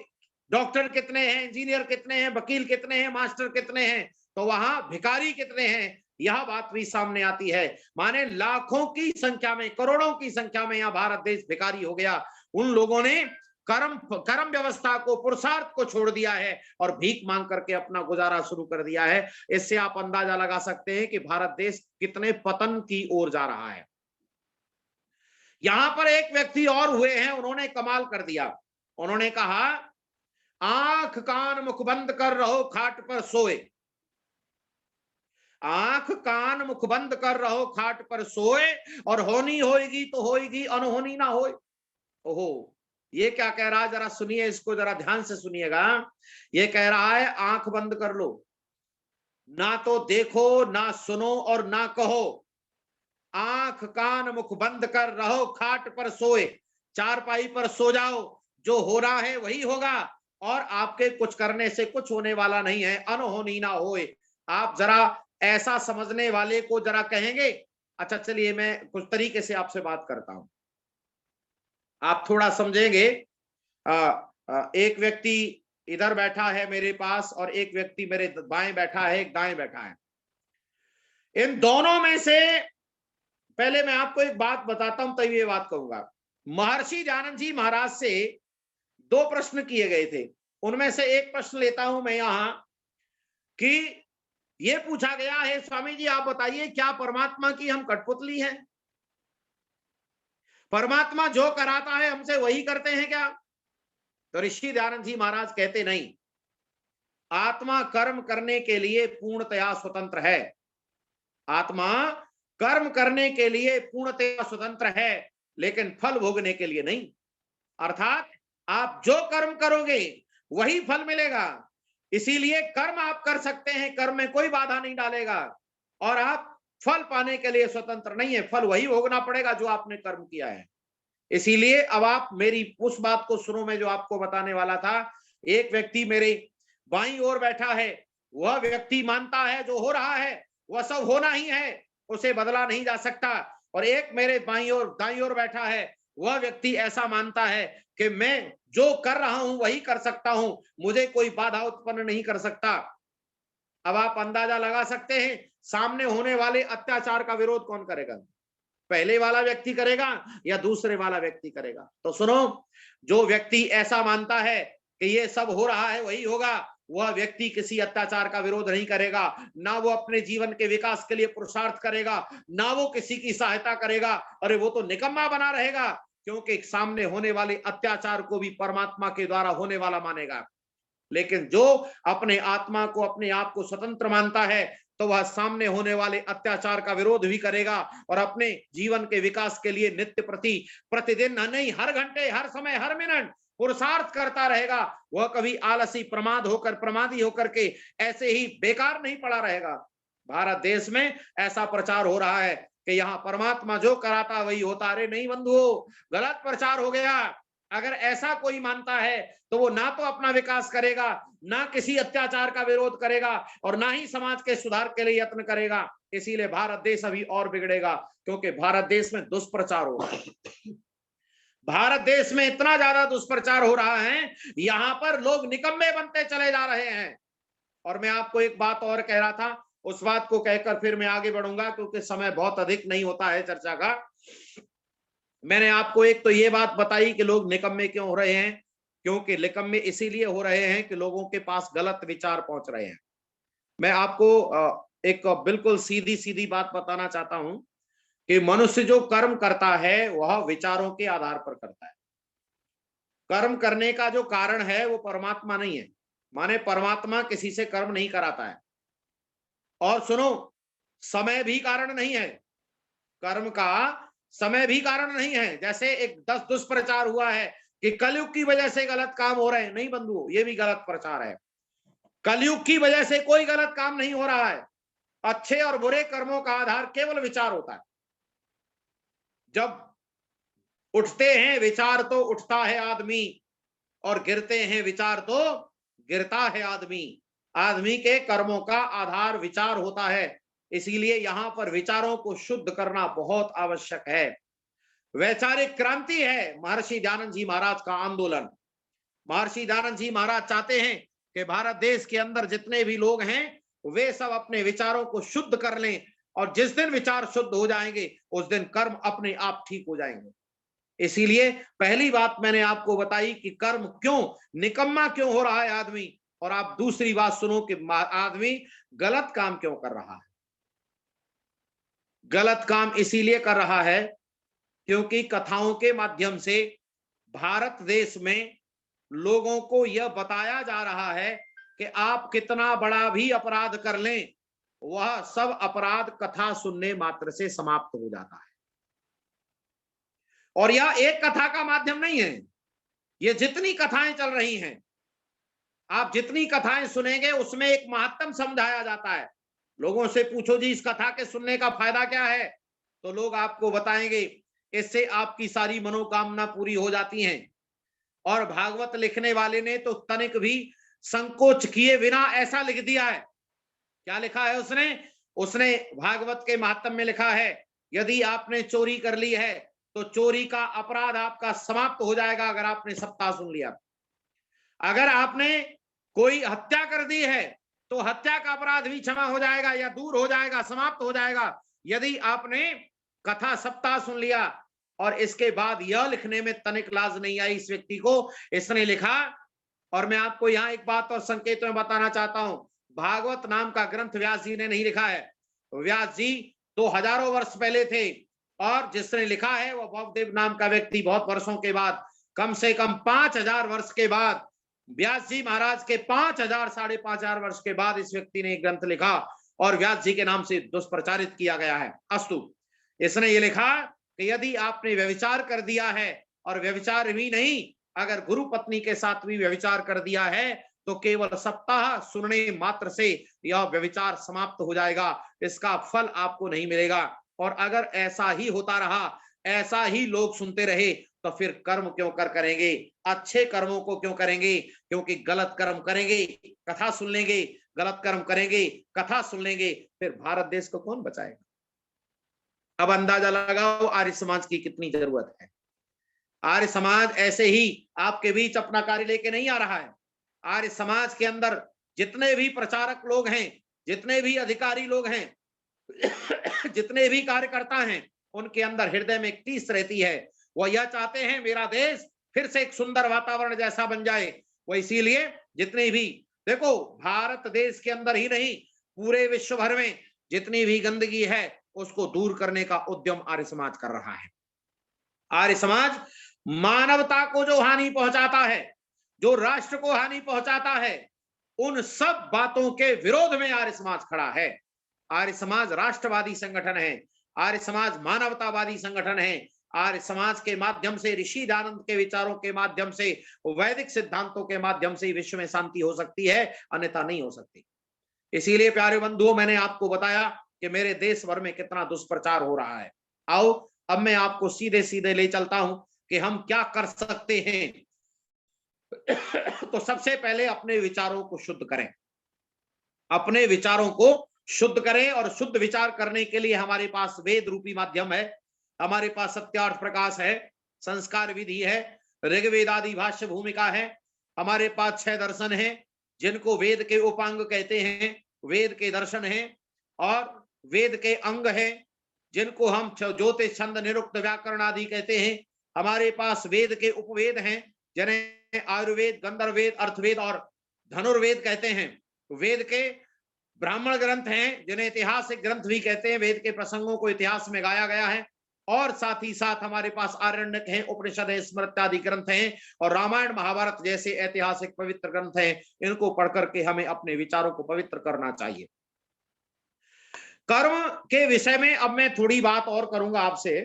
डॉक्टर कितने हैं, इंजीनियर कितने हैं, वकील कितने हैं, मास्टर कितने हैं, तो वहां भिखारी कितने हैं, यह बात भी सामने आती है। माने लाखों की संख्या में, करोड़ों की संख्या में यहां भारत देश भिखारी हो गया। उन लोगों ने कर्म व्यवस्था को, पुरुषार्थ को छोड़ दिया है और भीख मांग करके अपना गुजारा शुरू कर दिया है। इससे आप अंदाजा लगा सकते हैं कि भारत देश कितने पतन की ओर जा रहा है। यहां पर एक व्यक्ति और हुए हैं, उन्होंने कमाल कर दिया। उन्होंने कहा आंख कान मुख बंद कर रहो, खाट पर सोए। आंख कान मुख बंद कर रहो, खाट पर सोए, और होनी होएगी तो होएगी, अनहोनी ना होए। ओहो, ये क्या कह रहा है, जरा सुनिए, इसको जरा ध्यान से सुनिएगा। ये कह रहा है आंख बंद कर लो, ना तो देखो, ना सुनो और ना कहो। आंख कान मुख बंद कर रहो, खाट पर सोए, चारपाई पर सो जाओ, जो हो रहा है वही होगा, और आपके कुछ करने से कुछ होने वाला नहीं है, अनहोनी ना होए। आप जरा ऐसा समझने वाले को जरा कहेंगे। अच्छा चलिए, मैं कुछ तरीके से आपसे बात करता हूं, आप थोड़ा समझेंगे। एक व्यक्ति इधर बैठा है मेरे पास, और एक व्यक्ति मेरे बाएं बैठा है, एक दाएं बैठा है। इन दोनों में से पहले मैं आपको एक बात बताता हूं, तभी ये बात कहूंगा। महर्षि दयानंद जी महाराज से 2 प्रश्न किए गए थे। उनमें से एक प्रश्न लेता हूं मैं यहां कि ये पूछा गया है, स्वामी जी आप बताइए, क्या परमात्मा की हम कठपुतली हैं? परमात्मा जो कराता है हमसे वही करते हैं क्या? तो ऋषि दयानंद जी महाराज कहते नहीं, आत्मा कर्म करने के लिए पूर्णतया स्वतंत्र है। आत्मा कर्म करने के लिए पूर्णतया स्वतंत्र है, लेकिन फल भोगने के लिए नहीं। अर्थात आप जो कर्म करोगे वही फल मिलेगा। इसीलिए कर्म आप कर सकते हैं, कर्म में कोई बाधा नहीं डालेगा, और आप फल पाने के लिए स्वतंत्र नहीं है, फल वही भोगना पड़ेगा जो आपने कर्म किया है। इसीलिए अब आप मेरी उस बात को सुनो, मैं जो आपको बताने वाला था। एक व्यक्ति मेरे बाईं ओर बैठा है, वह व्यक्ति मानता है जो हो रहा है वह सब होना ही है, उसे बदला नहीं जा सकता। और एक मेरे बाईं ओर दाईं ओर बैठा है, वह व्यक्ति ऐसा मानता है कि मैं जो कर रहा हूं वही कर सकता हूं, मुझे कोई बाधा उत्पन्न नहीं कर सकता। अब आप अंदाजा लगा सकते हैं, सामने होने वाले अत्याचार का विरोध कौन करेगा? पहले वाला व्यक्ति करेगा या दूसरे वाला व्यक्ति करेगा? तो सुनो, जो व्यक्ति ऐसा मानता है कि ये सब हो रहा है वही होगा, वह व्यक्ति किसी अत्याचार का विरोध नहीं करेगा, ना वो अपने जीवन के विकास के लिए पुरुषार्थ करेगा, ना वो किसी की सहायता करेगा। अरे वो तो निकम्मा बना रहेगा, क्योंकि सामने होने वाले अत्याचार को भी परमात्मा के द्वारा होने वाला मानेगा। लेकिन जो अपने आत्मा को, अपने आप को स्वतंत्र मानता है, तो वह सामने होने वाले अत्याचार का विरोध भी करेगा और अपने जीवन के विकास के लिए नित्य प्रति प्रतिदिन नहीं, हर घंटे, हर समय, हर मिनट पुरुषार्थ करता रहेगा। वह कभी आलसी प्रमादी होकर के ऐसे ही बेकार नहीं पड़ा रहेगा। भारत देश में ऐसा प्रचार हो रहा है कि यहाँ परमात्मा जो कराता वही होता। अरे नहीं बंधुओं, गलत प्रचार हो गया। अगर ऐसा कोई मानता है तो वो ना तो अपना विकास करेगा, ना किसी अत्याचार का विरोध करेगा और ना ही समाज के सुधार के लिए यत्न करेगा। इसीलिए भारत देश अभी और बिगड़ेगा, क्योंकि भारत देश में दुष्प्रचार हो रहा है। भारत देश में इतना ज्यादा दुष्प्रचार हो रहा है, यहां पर लोग निकम्मे बनते चले जा रहे हैं। और मैं आपको एक बात और कह रहा था, उस बात को कहकर फिर मैं आगे बढ़ूंगा, क्योंकि समय बहुत अधिक नहीं होता है चर्चा का। मैंने आपको एक तो ये बात बताई कि लोग निकम्मे क्यों हो रहे हैं, क्योंकि निकम्मे इसीलिए हो रहे हैं कि लोगों के पास गलत विचार पहुंच रहे हैं। मैं आपको एक बिल्कुल सीधी सीधी बात बताना चाहता हूं कि मनुष्य जो कर्म करता है वह विचारों के आधार पर करता है। कर्म करने का जो कारण है वो परमात्मा नहीं है, माने परमात्मा किसी से कर्म नहीं कराता है। और सुनो, समय भी कारण नहीं है, कर्म का समय भी कारण नहीं है। जैसे एक दुष्प्रचार हुआ है कि कलयुग की वजह से गलत काम हो रहे हैं, नहीं बंधुओं, ये भी गलत प्रचार है। कलयुग की वजह से कोई गलत काम नहीं हो रहा है। अच्छे और बुरे कर्मों का आधार केवल विचार होता है। जब उठते हैं विचार तो उठता है आदमी, और गिरते हैं विचार तो गिरता है आदमी। आदमी के कर्मों का आधार विचार होता है, इसीलिए यहां पर विचारों को शुद्ध करना बहुत आवश्यक है। वैचारिक क्रांति है महर्षि दयानंद जी महाराज का आंदोलन। महर्षि दयानंद जी महाराज चाहते हैं कि भारत देश के अंदर जितने भी लोग हैं वे सब अपने विचारों को शुद्ध कर लें, और जिस दिन विचार शुद्ध हो जाएंगे उस दिन कर्म अपने आप ठीक हो जाएंगे। इसीलिए पहली बात मैंने आपको बताई कि कर्म क्यों निकम्मा क्यों हो रहा है आदमी, और आप दूसरी बात सुनो कि आदमी गलत काम क्यों कर रहा है। गलत काम इसीलिए कर रहा है क्योंकि कथाओं के माध्यम से भारत देश में लोगों को यह बताया जा रहा है कि आप कितना बड़ा भी अपराध कर लें, वह सब अपराध कथा सुनने मात्र से समाप्त हो जाता है। और यह एक कथा का माध्यम नहीं है, ये जितनी कथाएं चल रही हैं, आप जितनी कथाएं सुनेंगे उसमें एक महात्म समझाया जाता है। लोगों से पूछो जी इस कथा के सुनने का फायदा क्या है, तो लोग आपको बताएंगे इससे आपकी सारी मनोकामना पूरी हो जाती हैं। और भागवत लिखने वाले ने तो तनिक भी संकोच किए बिना ऐसा लिख दिया है। क्या लिखा है उसने भागवत के महात्म में लिखा है, यदि आपने चोरी कर ली है तो चोरी का अपराध आपका समाप्त हो जाएगा अगर आपने सप्ताह सुन लिया। अगर आपने कोई हत्या कर दी है तो हत्या का अपराध भी क्षमा हो जाएगा या दूर हो जाएगा, समाप्त हो जाएगा, यदि आपने कथा सप्ताह सुन लिया। और इसके बाद यह लिखने में तनिक लाज नहीं आई इस व्यक्ति को, इसने लिखा, और मैं आपको यहां एक बात और संकेत में बताना चाहता हूं, भागवत नाम का ग्रंथ व्यास जी ने नहीं लिखा है। व्यास जी तो हजारों वर्ष पहले थे, और जिसने लिखा है वह भवदेव नाम का व्यक्ति बहुत वर्षों के बाद, कम से कम 5000 वर्ष के बाद, व्यास जी महाराज के 5000 5,500 वर्ष के बाद इस व्यक्ति ने एक ग्रंथ लिखा और व्यास जी के नाम से दुष्प्रचारित किया गया है। अस्तु, इसने ये लिखा कि यदि आपने व्यभिचार कर दिया है, और व्यभिचार भी नहीं, अगर गुरु पत्नी के साथ भी व्यभिचार कर दिया है तो केवल सप्ताह सुनने मात्र से यह व्यभिचार समाप्त हो जाएगा, इसका फल आपको नहीं मिलेगा। और अगर ऐसा ही होता रहा, ऐसा ही लोग सुनते रहे, तो फिर कर्म क्यों करेंगे, अच्छे कर्मों को क्यों करेंगे, क्योंकि गलत कर्म करेंगे, कथा सुन लेंगे, गलत कर्म करेंगे, कथा सुन लेंगे, फिर भारत देश को कौन बचाएगा? अब अंदाजा लगाओ आर्य समाज की कितनी जरूरत है। आर्य समाज ऐसे ही आपके बीच अपना कार्य लेके नहीं आ रहा है। आर्य समाज के अंदर जितने भी प्रचारक लोग हैं, जितने भी अधिकारी लोग हैं, जितने भी कार्यकर्ता हैं, उनके अंदर हृदय में एक टीस रहती है। वो यह चाहते हैं मेरा देश फिर से एक सुंदर वातावरण जैसा बन जाए। वो इसीलिए जितने भी, देखो भारत देश के अंदर ही नहीं, पूरे विश्व भर में जितनी भी गंदगी है उसको दूर करने का उद्यम आर्य समाज कर रहा है। आर्य समाज मानवता को जो हानि पहुंचाता है, जो राष्ट्र को हानि पहुंचाता है, उन सब बातों के विरोध में आर्य समाज खड़ा है। आर्य समाज राष्ट्रवादी संगठन है, आर्य समाज मानवतावादी संगठन है। आर्य समाज के माध्यम से, ऋषि दयानंद के विचारों के माध्यम से, वैदिक सिद्धांतों के माध्यम से विश्व में शांति हो सकती है, अन्यथा नहीं हो सकती। इसीलिए प्यारे बंधुओं, मैंने आपको बताया कि मेरे देश भर में कितना दुष्प्रचार हो रहा है। आओ अब मैं आपको सीधे सीधे ले चलता हूं कि हम क्या कर सकते हैं। तो सबसे पहले अपने विचारों को शुद्ध करें, अपने विचारों को शुद्ध करें। और शुद्ध विचार करने के लिए हमारे पास वेद रूपी माध्यम है, हमारे पास सत्यार्थ प्रकाश है, संस्कार विधि है, ऋग्वेद आदि भाष्य भूमिका है, हमारे पास 6 दर्शन हैं जिनको वेद के उपांग कहते हैं, वेद के दर्शन हैं, और वेद के अंग हैं जिनको हम ज्योतिष, छंद, निरुक्त, व्याकरण आदि कहते हैं। हमारे पास वेद के उपवेद हैं जिन्हें आयुर्वेद, गंधर्ववेद, अर्थवेद और धनुर्वेद कहते हैं। वेद के ब्राह्मण ग्रंथ हैं जिन्हें ऐतिहासिक ग्रंथ भी कहते हैं, वेद के प्रसंगों को इतिहास में गाया गया है। और साथ ही साथ हमारे पास आरण्यक है, उपनिषद है, स्मृति आदि ग्रंथ हैं, और रामायण महाभारत जैसे ऐतिहासिक पवित्र ग्रंथ हैं। इनको पढ़ करके हमें अपने विचारों को पवित्र करना चाहिए। कर्म के विषय में अब मैं थोड़ी बात और करूंगा आपसे।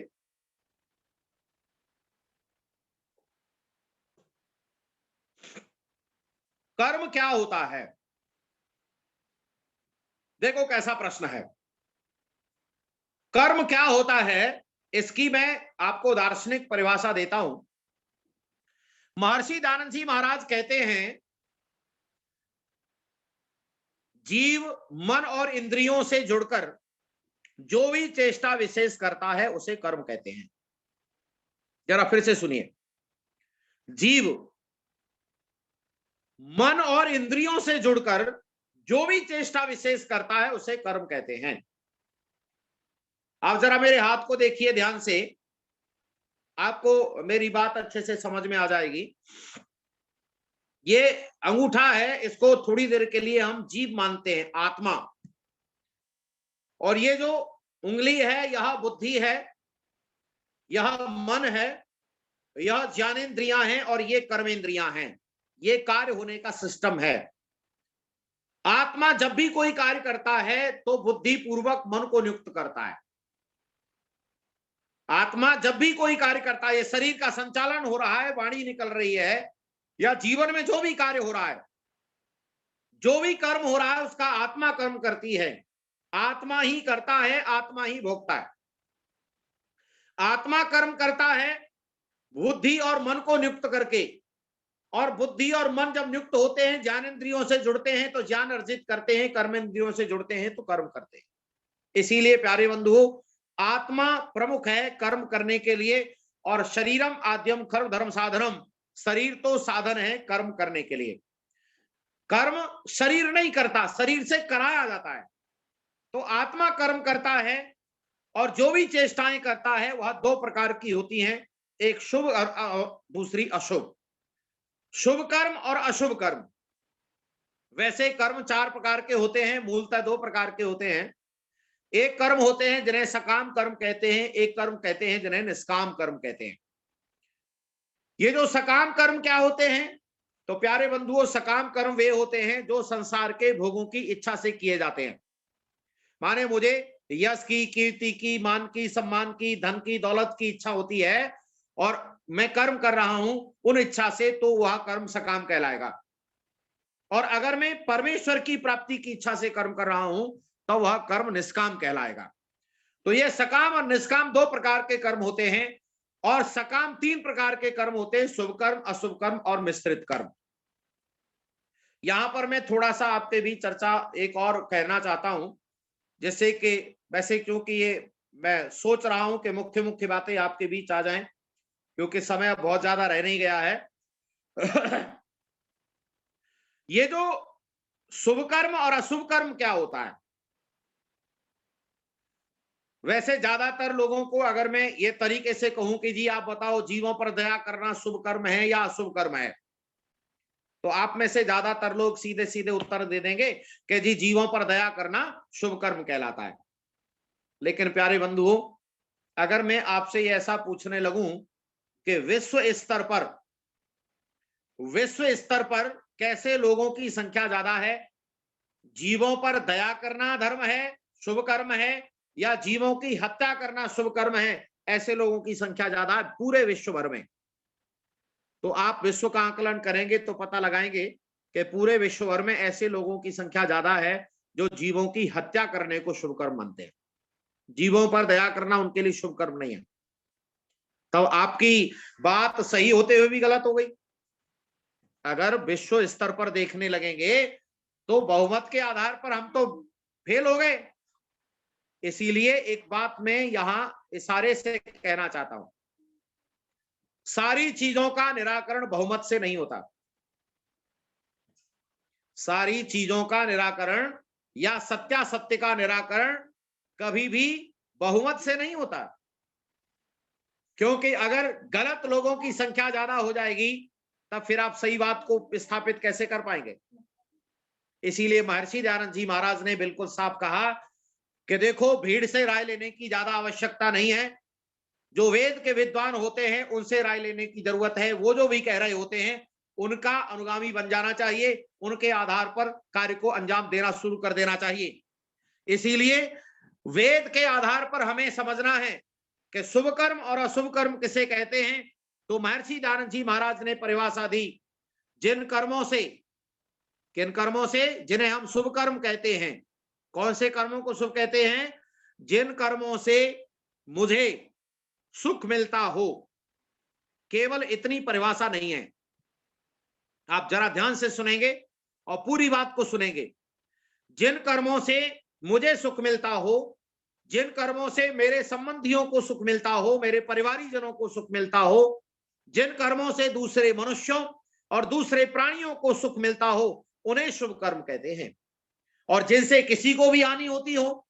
कर्म क्या होता है? देखो कैसा प्रश्न है। कर्म क्या होता है, इसकी मैं आपको दार्शनिक परिभाषा देता हूं। महर्षि दयानंद जी महाराज कहते हैं, जीव मन और इंद्रियों से जुड़कर जो भी चेष्टा विशेष करता है उसे कर्म कहते हैं। जरा फिर से सुनिए, जीव मन और इंद्रियों से जुड़कर जो भी चेष्टा विशेष करता है उसे कर्म कहते हैं। आप जरा मेरे हाथ को देखिए ध्यान से, आपको मेरी बात अच्छे से समझ में आ जाएगी। ये अंगूठा है, इसको थोड़ी देर के लिए हम जीव मानते हैं, आत्मा। और ये जो उंगली है यह बुद्धि है, यह मन है, यह ज्ञानेंद्रियां हैं, और ये कर्मेंद्रियां हैं। ये कार्य होने का सिस्टम है। आत्मा जब भी कोई कार्य करता है तो बुद्धि पूर्वक मन को नियुक्त करता है। आत्मा जब भी कोई कार्य करता है, ये शरीर का संचालन हो रहा है, वाणी निकल रही है, या जीवन में जो भी कार्य हो रहा है, जो भी कर्म हो रहा है उसका आत्मा कर्म करती है। आत्मा ही करता है, आत्मा ही भोगता है। आत्मा कर्म करता है बुद्धि और मन को नियुक्त करके, और बुद्धि और मन जब नियुक्त होते हैं, ज्ञानेंद्रियों से जुड़ते हैं तो ज्ञान अर्जित करते हैं, कर्मेंद्रियों से जुड़ते हैं तो कर्म करते हैं। इसीलिए प्यारे बंधुओं, आत्मा प्रमुख है कर्म करने के लिए, और शरीरम आद्यम खर्व धर्म साधनम, शरीर तो साधन है कर्म करने के लिए। कर्म शरीर नहीं करता, शरीर से कराया जाता है। तो आत्मा कर्म करता है, और जो भी चेष्टाएं करता है वह 2 प्रकार की होती हैं, एक शुभ और दूसरी अशुभ। शुभ कर्म और अशुभ कर्म। वैसे कर्म 4 प्रकार के होते हैं, मूलतः 2 प्रकार के होते हैं। एक कर्म होते हैं जिन्हें सकाम कर्म कहते हैं, एक कर्म कहते हैं जिन्हें निष्काम कर्म कहते हैं। ये जो सकाम कर्म क्या होते हैं, तो प्यारे बंधुओं, सकाम कर्म वे होते हैं जो संसार के भोगों की इच्छा से किए जाते हैं। माने मुझे यश की, कीर्ति की, मान की, सम्मान की, धन की, दौलत की इच्छा होती है, और मैं कर्म कर रहा हूं उन इच्छा से, तो वह कर्म सकाम कहलाएगा। और अगर मैं परमेश्वर की प्राप्ति की इच्छा से कर्म कर रहा हूं तो वह कर्म निष्काम कहलाएगा। तो ये सकाम और निष्काम 2 प्रकार के कर्म होते हैं, और सकाम 3 प्रकार के कर्म होते हैं, शुभ कर्म, अशुभ कर्म और मिश्रित कर्म। यहां पर मैं थोड़ा सा आपके भी चर्चा एक और कहना चाहता हूं, जैसे कि वैसे क्योंकि ये मैं सोच रहा हूं कि मुख्य मुख्य बातें आपके बीच आ जाएं, क्योंकि समय बहुत ज्यादा रह नहीं गया है। ये जो शुभ कर्म और अशुभ कर्म क्या होता है? वैसे ज्यादातर लोगों को अगर मैं ये तरीके से कहूं कि जी आप बताओ जीवों पर दया करना शुभ कर्म है या अशुभ कर्म है, तो आप में से ज्यादातर लोग सीधे सीधे उत्तर दे देंगे कि जी जीवों पर दया करना शुभ कर्म कहलाता है। लेकिन प्यारे बंधुओं, अगर मैं आपसे ये ऐसा पूछने लगूं कि विश्व स्तर पर कैसे लोगों की संख्या ज्यादा है, जीवों पर दया करना धर्म है, शुभ कर्म है, या जीवों की हत्या करना शुभ कर्म है, ऐसे लोगों की संख्या ज्यादा है पूरे विश्व भर में, तो आप विश्व का आकलन करेंगे तो पता लगाएंगे कि पूरे विश्व भर में ऐसे लोगों की संख्या ज्यादा है जो जीवों की हत्या करने को शुभ कर्म मानते हैं। जीवों पर दया करना उनके लिए शुभ कर्म नहीं है। तो आपकी बात सही होते हुए भी गलत हो गई। अगर विश्व स्तर पर देखने लगेंगे तो बहुमत के आधार पर हम तो फेल हो गए। इसीलिए एक बात मैं यहां इशारे से कहना चाहता हूं, सारी चीजों का निराकरण बहुमत से नहीं होता। सारी चीजों का निराकरण या सत्यासत्य का निराकरण कभी भी बहुमत से नहीं होता, क्योंकि अगर गलत लोगों की संख्या ज्यादा हो जाएगी तब फिर आप सही बात को स्थापित कैसे कर पाएंगे। इसीलिए महर्षि दयानंद जी महाराज ने बिल्कुल साफ कहा कि देखो, भीड़ से राय लेने की ज्यादा आवश्यकता नहीं है, जो वेद के विद्वान होते हैं उनसे राय लेने की जरूरत है। वो जो भी कह रहे होते हैं उनका अनुगामी बन जाना चाहिए, उनके आधार पर कार्य को अंजाम देना शुरू कर देना चाहिए। इसीलिए वेद के आधार पर हमें समझना है कि शुभ कर्म और अशुभ कर्म किसे कहते हैं। तो महर्षि दयानंद जी महाराज ने परिभाषा दी, जिन कर्मों से, किन कर्मों से, जिन्हें हम शुभ कर्म कहते हैं। कौन से कर्मों को शुभ कहते हैं? जिन कर्मों से मुझे सुख मिलता हो। केवल इतनी परिभाषा नहीं है, आप जरा ध्यान से सुनेंगे और पूरी बात को सुनेंगे। जिन कर्मों से मुझे सुख मिलता हो, जिन कर्मों से मेरे संबंधियों को सुख मिलता हो, मेरे परिवारीजनों को सुख मिलता हो, जिन कर्मों से दूसरे मनुष्यों और दूसरे प्राणियों को सुख मिलता हो, उन्हें शुभ कर्म कहते हैं। और जिनसे किसी को भी हानि होती हो,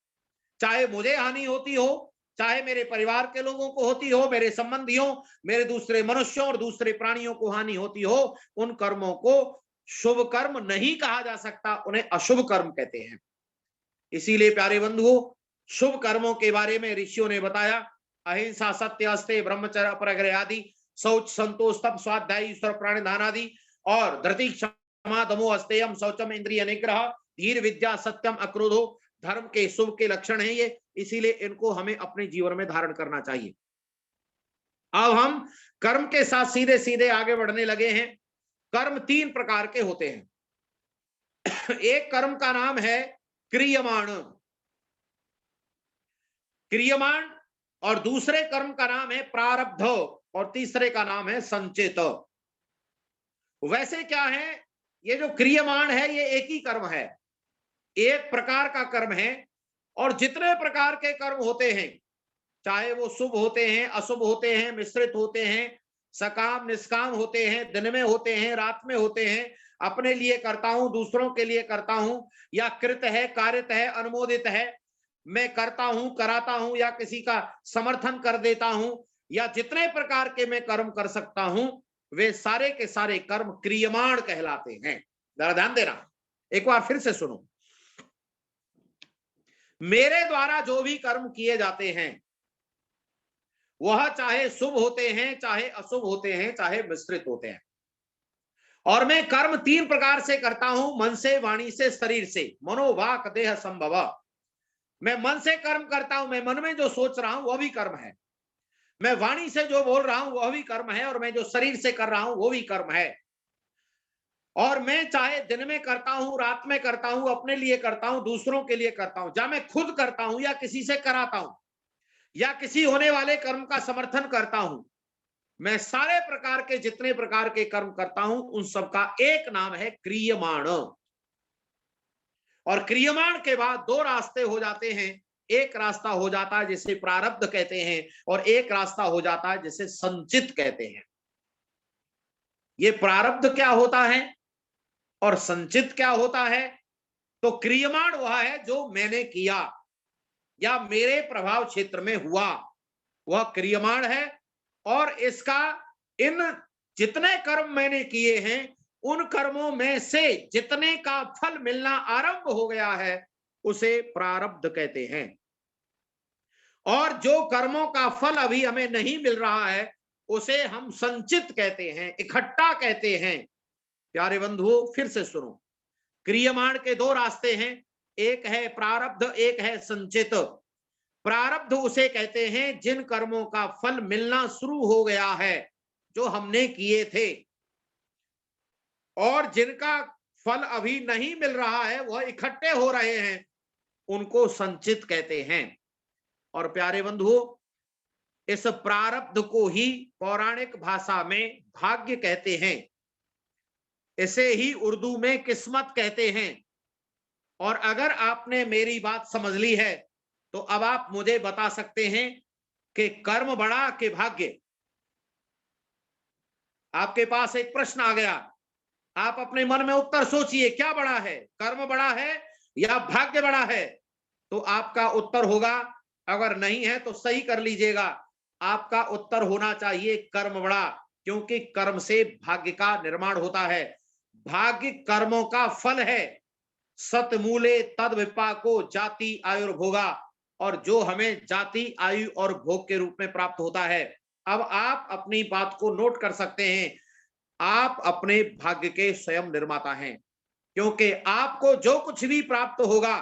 चाहे मुझे हानि होती हो, चाहे मेरे परिवार के लोगों को होती हो, मेरे संबंधियों, मेरे दूसरे मनुष्यों और दूसरे प्राणियों को हानि होती हो, उन कर्मों को शुभ कर्म नहीं कहा जा सकता, उन्हें अशुभ कर्म कहते हैं। इसीलिए प्यारे बंधुओं, शुभ कर्मों के बारे में ऋषियों ने बताया, अहिंसा, सत्य, अस्तेय, ब्रह्मचर्य, अपरिग्रह आदि, शौच, संतोष, तप, स्वाध्याय, ईश्वर प्राणिधान आदि, और धृति, क्षमा, दमो, अस्तेयम, शौचम, इंद्रिय निग्रह, धीर, विद्या, सत्यम, अक्रोधो धर्म के शुभ के लक्षण हैं ये। इसीलिए इनको हमें अपने जीवन में धारण करना चाहिए। अब हम कर्म के साथ सीधे सीधे आगे बढ़ने लगे हैं। कर्म तीन प्रकार के होते हैं। एक कर्म का नाम है क्रियमाण, क्रियमाण, और दूसरे कर्म का नाम है प्रारब्ध, और तीसरे का नाम है संचित। वैसे क्या है, ये जो क्रियमाण है ये एक ही कर्म है, एक प्रकार का कर्म है। और जितने प्रकार के कर्म होते हैं, चाहे वो शुभ होते हैं, अशुभ होते हैं, मिश्रित होते हैं, सकाम निष्काम होते हैं, दिन में होते हैं, रात में होते हैं, अपने लिए करता हूं, दूसरों के लिए करता हूं, या कृत है, कारित है, अनुमोदित है, मैं करता हूं, कराता हूं, या किसी का समर्थन कर देता हूं, या जितने प्रकार के मैं कर्म कर सकता हूं, वे सारे के सारे कर्म क्रियमाण कहलाते हैं। जरा ध्यान देना, एक बार फिर से सुनो। मेरे द्वारा जो भी कर्म किए जाते हैं वह चाहे शुभ होते हैं, चाहे अशुभ होते हैं, चाहे मिश्रित होते हैं। और मैं कर्म तीन प्रकार से करता हूं, मन से, वाणी से, शरीर से, मनोवाक देह संभव। मैं मन से कर्म करता हूं, मैं मन में जो सोच रहा हूं वह भी कर्म है। मैं वाणी से जो बोल रहा हूं वह भी कर्म है, और मैं जो शरीर से कर रहा हूं वो भी कर्म है। और मैं चाहे दिन में करता हूं, रात में करता हूं, अपने लिए करता हूं, दूसरों के लिए करता हूं, चाहे मैं खुद करता हूं या किसी से कराता हूं, या किसी होने वाले कर्म का समर्थन करता हूं, मैं सारे प्रकार के जितने प्रकार के कर्म करता हूं उन सबका एक नाम है क्रियमाण। और क्रियमाण के बाद दो रास्ते हो जाते हैं। एक रास्ता हो जाता है जिसे प्रारब्ध कहते हैं, और एक रास्ता हो जाता है जिसे संचित कहते हैं। ये प्रारब्ध क्या होता है और संचित क्या होता है? तो क्रियमाण वह है जो मैंने किया या मेरे प्रभाव क्षेत्र में हुआ, वह क्रियमाण है। और इसका इन जितने कर्म मैंने किए हैं उन कर्मों में से जितने का फल मिलना आरंभ हो गया है उसे प्रारब्ध कहते हैं। और जो कर्मों का फल अभी हमें नहीं मिल रहा है उसे हम संचित कहते हैं, इकट्ठा कहते हैं। प्यारे बंधुओं, फिर से सुनो, क्रियमाण के दो रास्ते हैं, एक है प्रारब्ध, एक है संचित। प्रारब्ध उसे कहते हैं जिन कर्मों का फल मिलना शुरू हो गया है, जो हमने किए थे, और जिनका फल अभी नहीं मिल रहा है, वह इकट्ठे हो रहे हैं, उनको संचित कहते हैं। और प्यारे बंधुओं, इस प्रारब्ध को ही पौराणिक भाषा में भाग्य कहते हैं, इसे ही उर्दू में किस्मत कहते हैं। और अगर आपने मेरी बात समझ ली है तो अब आप मुझे बता सकते हैं कि कर्म बड़ा कि भाग्य? आपके पास एक प्रश्न आ गया, आप अपने मन में उत्तर सोचिए, क्या बड़ा है, कर्म बड़ा है या भाग्य बड़ा है? तो आपका उत्तर होगा, अगर नहीं है तो सही कर लीजिएगा, आपका उत्तर होना चाहिए कर्म बड़ा, क्योंकि कर्म से भाग्य का निर्माण होता है। भाग्य कर्मों का फल है। सतमूले तद विपाको जाति आयुर्भोगा, और जो हमें जाति, आयु और भोग के रूप में प्राप्त होता है। अब आप अपनी बात को नोट कर सकते हैं, आप अपने भाग्य के स्वयं निर्माता हैं, क्योंकि आपको जो कुछ भी प्राप्त होगा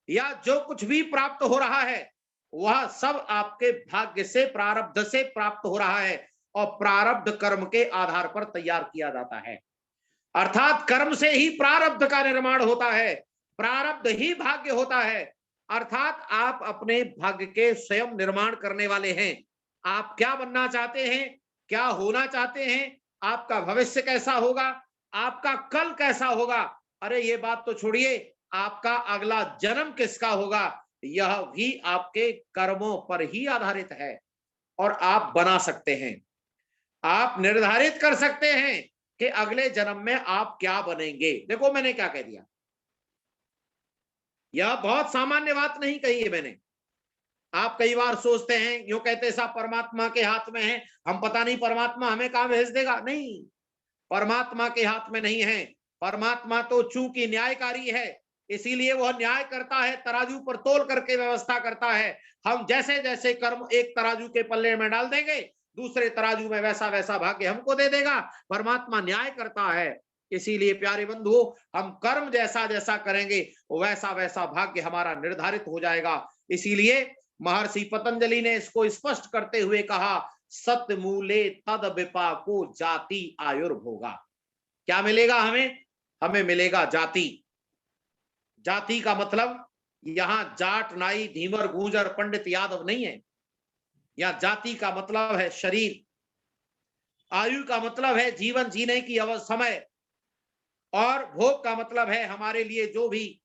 या जो कुछ भी प्राप्त हो रहा है वह सब आपके भाग्य से, प्रारब्ध से प्राप्त हो रहा है, और प्रारब्ध कर्म के आधार पर तैयार किया जाता है। अर्थात कर्म से ही प्रारब्ध का निर्माण होता है, प्रारब्ध ही भाग्य होता है। अर्थात आप अपने भाग्य के स्वयं निर्माण करने वाले हैं। आप क्या बनना चाहते हैं, क्या होना चाहते हैं, आपका भविष्य कैसा होगा, आपका कल कैसा होगा, अरे ये बात तो छोड़िए, आपका अगला जन्म किसका होगा, यह भी आपके कर्मों पर ही आधारित है। और आप बना सकते हैं, आप निर्धारित कर सकते हैं कि अगले जन्म में आप क्या बनेंगे। देखो मैंने क्या कह दिया, यह बहुत सामान्य बात नहीं कही है मैंने। आप कई बार सोचते हैं, यूं कहते सब परमात्मा के हाथ में है, हम पता नहीं परमात्मा हमें कहां भेज देगा। नहीं, परमात्मा के हाथ में नहीं है। परमात्मा तो चूंकि न्यायकारी है, इसीलिए वह न्याय करता है, तराजू पर तोल करके व्यवस्था करता है। हम जैसे जैसे कर्म एक तराजू के पल्ले में डाल देंगे, दूसरे तराजू में वैसा वैसा भाग्य हमको दे देगा। परमात्मा न्याय करता है। इसीलिए प्यारे बंधुओं, हम कर्म जैसा जैसा करेंगे वैसा वैसा भाग्य हमारा निर्धारित हो जाएगा। इसीलिए महर्षि पतंजलि ने इसको स्पष्ट करते हुए कहा, सतमूले तद विपाको जाति आयुर्भोगा। क्या मिलेगा हमें? हमें मिलेगा जाति। जाति का मतलब यहां जाट, नाई, धीमर, गूंजर, पंडित, यादव नहीं है। यहां जाति का मतलब है शरीर, आयु का मतलब है जीवन जीने की समय, और भोग का मतलब है हमारे लिए जो भी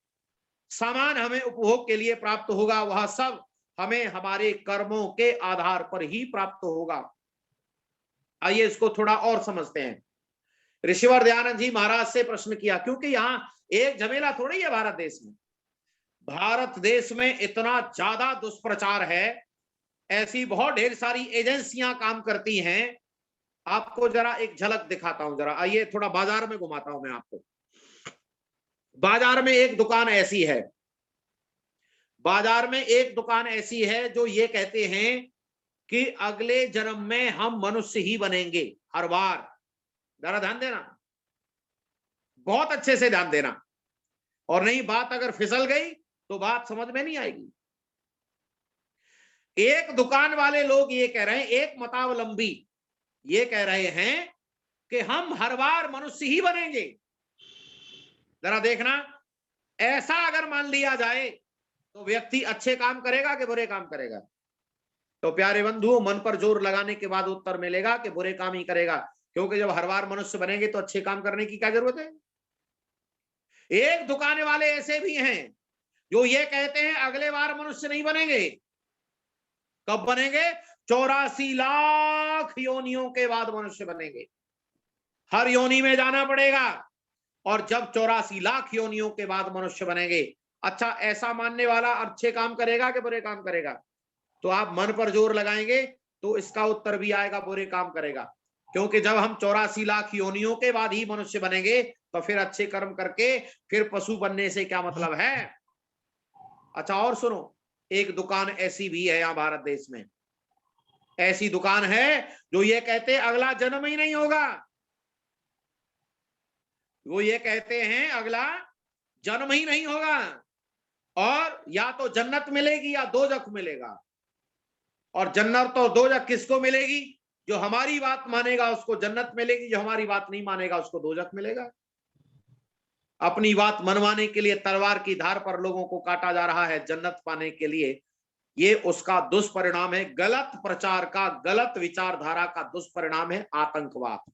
सामान हमें उपभोग के लिए प्राप्त होगा वह सब हमें हमारे कर्मों के आधार पर ही प्राप्त होगा। आइए इसको थोड़ा और समझते हैं। ऋषिवर दयानंद जी महाराज से प्रश्न किया, क्योंकि यहाँ एक झमेला थोड़ी है भारत देश में। भारत देश में इतना ज्यादा दुष्प्रचार है, ऐसी बहुत ढेर सारी एजेंसियां काम करती हैं। आपको जरा एक झलक दिखाता हूं, जरा आइए थोड़ा बाजार में घुमाता हूं मैं आपको। बाजार में एक दुकान ऐसी है, बाजार में एक दुकान ऐसी है जो ये कहते हैं कि अगले जन्म में हम मनुष्य ही बनेंगे हर बार। जरा ध्यान देना, बहुत अच्छे से ध्यान देना, और नहीं बात अगर फिसल गई तो बात समझ में नहीं आएगी। एक दुकान वाले लोग ये कह रहे हैं, एक मतावलंबी ये कह रहे हैं कि हम हर बार मनुष्य ही बनेंगे। जरा देखना, ऐसा अगर मान लिया जाए तो व्यक्ति अच्छे काम करेगा कि बुरे काम करेगा? तो प्यारे बंधुओं, मन पर जोर लगाने के बाद उत्तर मिलेगा कि बुरे काम ही करेगा, क्योंकि जब हर बार मनुष्य बनेंगे तो अच्छे काम करने की क्या जरूरत है। एक दुकान वाले ऐसे भी हैं जो ये कहते हैं अगले बार मनुष्य नहीं बनेंगे। कब बनेंगे? 84 लाख योनियों के बाद मनुष्य बनेंगे। हर योनि में जाना पड़ेगा, और जब 84 लाख योनियों के बाद मनुष्य बनेंगे, अच्छा ऐसा मानने वाला अच्छे काम करेगा कि बुरे काम करेगा? तो आप मन पर जोर लगाएंगे तो इसका उत्तर भी आएगा, बुरे काम करेगा। क्योंकि जब हम 84 लाख योनियों के बाद ही मनुष्य बनेंगे तो फिर अच्छे कर्म करके फिर पशु बनने से क्या मतलब है। अच्छा और सुनो, एक दुकान ऐसी भी है यहाँ भारत देश में, ऐसी दुकान है जो ये कहते अगला जन्म ही नहीं होगा। वो ये कहते हैं अगला जन्म ही नहीं होगा, और या तो जन्नत मिलेगी या दोजख मिलेगा। और जन्नत तो दोजख किसको मिलेगी? जो हमारी बात मानेगा उसको जन्नत मिलेगी, जो हमारी बात नहीं मानेगा उसको दोजख मिलेगा। अपनी बात मनवाने के लिए तलवार की धार पर लोगों को काटा जा रहा है जन्नत पाने के लिए। ये उसका दुष्परिणाम है, गलत प्रचार का, गलत विचारधारा का दुष्परिणाम है आतंकवाद।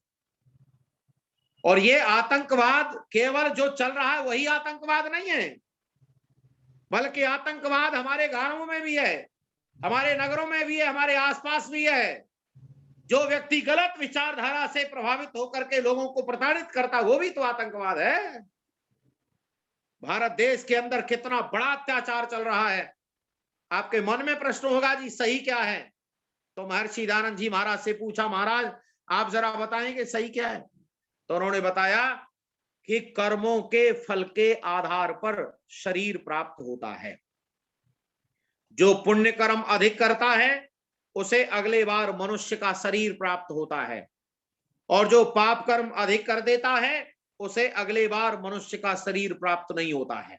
और ये आतंकवाद केवल जो चल रहा है वही आतंकवाद नहीं है, बल्कि आतंकवाद हमारे गांवों में भी है, हमारे नगरों में भी है, हमारे आसपास भी है। जो व्यक्ति गलत विचारधारा से प्रभावित होकर के लोगों को प्रताड़ित करता, वो भी तो आतंकवाद है। भारत देश के अंदर कितना बड़ा अत्याचार चल रहा है। आपके मन में प्रश्न होगा जी सही क्या है? तो महर्षि दयानंद जी महाराज से पूछा, महाराज आप जरा बताएंगे सही क्या है? तो उन्होंने बताया कि कर्मों के फल के आधार पर शरीर प्राप्त होता है। जो पुण्य कर्म अधिक करता है उसे अगले बार मनुष्य का शरीर प्राप्त होता है, और जो पाप कर्म अधिक कर देता है उसे अगले बार मनुष्य का शरीर प्राप्त नहीं होता है।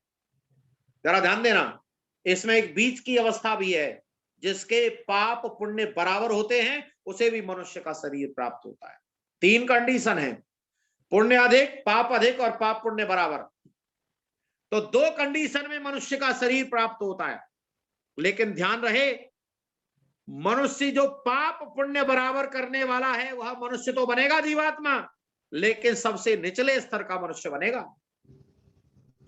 जरा ध्यान देना, इसमें एक बीच की अवस्था भी है, जिसके पाप पुण्य बराबर होते हैं उसे भी मनुष्य का शरीर प्राप्त होता है। 3 कंडीशन है, पुण्य अधिक, पाप अधिक और पाप पुण्य बराबर। तो 2 कंडीशन में मनुष्य का शरीर प्राप्त होता है। लेकिन ध्यान रहे, मनुष्य जो पाप पुण्य बराबर करने वाला है वह मनुष्य तो बनेगा जीवात्मा, लेकिन सबसे निचले स्तर का मनुष्य बनेगा।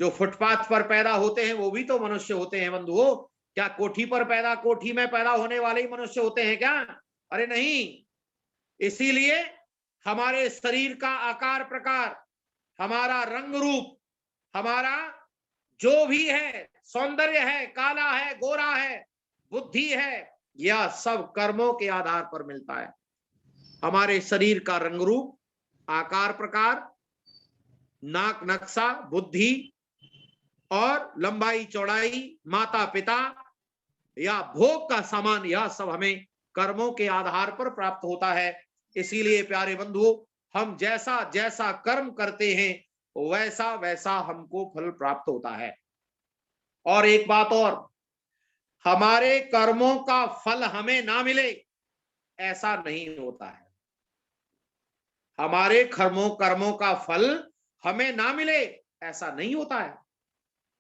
जो फुटपाथ पर पैदा होते हैं वो भी तो मनुष्य होते हैं बंधुओं। क्या कोठी में पैदा होने वाले ही मनुष्य होते हैं क्या? अरे नहीं। इसीलिए हमारे शरीर का आकार प्रकार, हमारा रंग रूप, हमारा जो भी है, सौंदर्य है, काला है, गोरा है, बुद्धि है, यह सब कर्मों के आधार पर मिलता है। हमारे शरीर का रंग रूप, आकार प्रकार, नाक नक्शा, बुद्धि और लंबाई चौड़ाई, माता पिता या भोग का सामान, यह सब हमें कर्मों के आधार पर प्राप्त होता है। इसीलिए प्यारे बंधुओं, हम जैसा जैसा कर्म करते हैं वैसा वैसा हमको फल प्राप्त होता है। और एक बात और, हमारे कर्मों का फल हमें ना मिले ऐसा नहीं होता है। हमारे कर्मों का फल हमें ना मिले ऐसा नहीं होता है।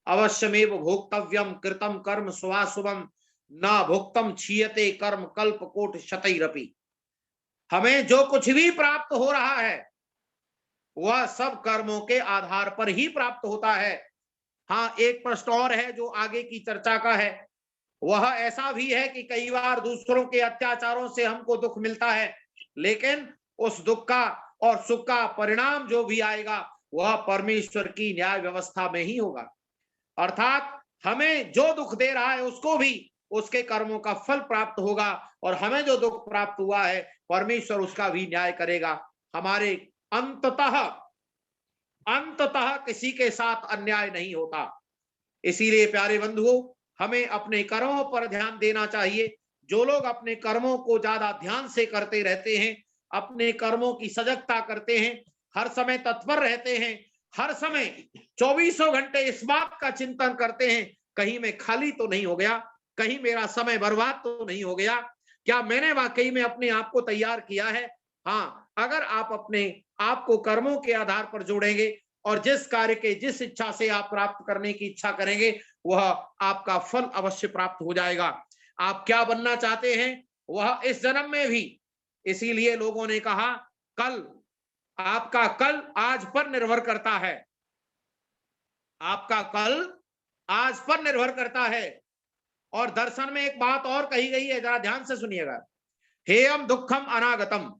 अवश्यमेव भोक्तव्यम कृतम कर्म स्वाशुभम न भुक्तम क्षीयते कर्म कल्प कोट शतैरपि। हमें जो कुछ भी प्राप्त हो रहा है वह सब कर्मों के आधार पर ही प्राप्त होता है। हाँ, एक प्रश्न और है जो आगे की चर्चा का है। वह ऐसा भी है कि कई बार दूसरों के अत्याचारों से हमको दुख मिलता है, लेकिन उस दुख का और सुख का परिणाम जो भी आएगा वह परमेश्वर की न्याय व्यवस्था में ही होगा। अर्थात हमें जो दुख दे रहा है उसको भी उसके कर्मों का फल प्राप्त होगा, और हमें जो दुख प्राप्त हुआ है परमेश्वर उसका भी न्याय करेगा। हमारे अंततः किसी के साथ अन्याय नहीं होता। इसीलिए प्यारे बंधुओं, हमें अपने कर्मों पर ध्यान देना चाहिए। जो लोग अपने कर्मों को ज्यादा ध्यान से करते रहते हैं, अपने कर्मों की सजगता करते हैं, हर समय तत्पर रहते हैं, हर समय 24 घंटे इस बात का चिंतन करते हैं कहीं मैं खाली तो नहीं हो गया, कहीं मेरा समय बर्बाद तो नहीं हो गया, क्या मैंने वाकई में अपने आप को तैयार किया है। हाँ, अगर आप अपने आप को कर्मों के आधार पर जोड़ेंगे और जिस कार्य के जिस इच्छा से आप प्राप्त करने की इच्छा करेंगे वह आपका फल अवश्य प्राप्त हो जाएगा। आप क्या बनना चाहते हैं वह इस जन्म में भी। इसीलिए लोगों ने कहा कल, आपका कल आज पर निर्भर करता है, आपका कल आज पर निर्भर करता है। और दर्शन में एक बात और कही गई है, जरा ध्यान से सुनिएगा। हेयम दुखम अनागतम,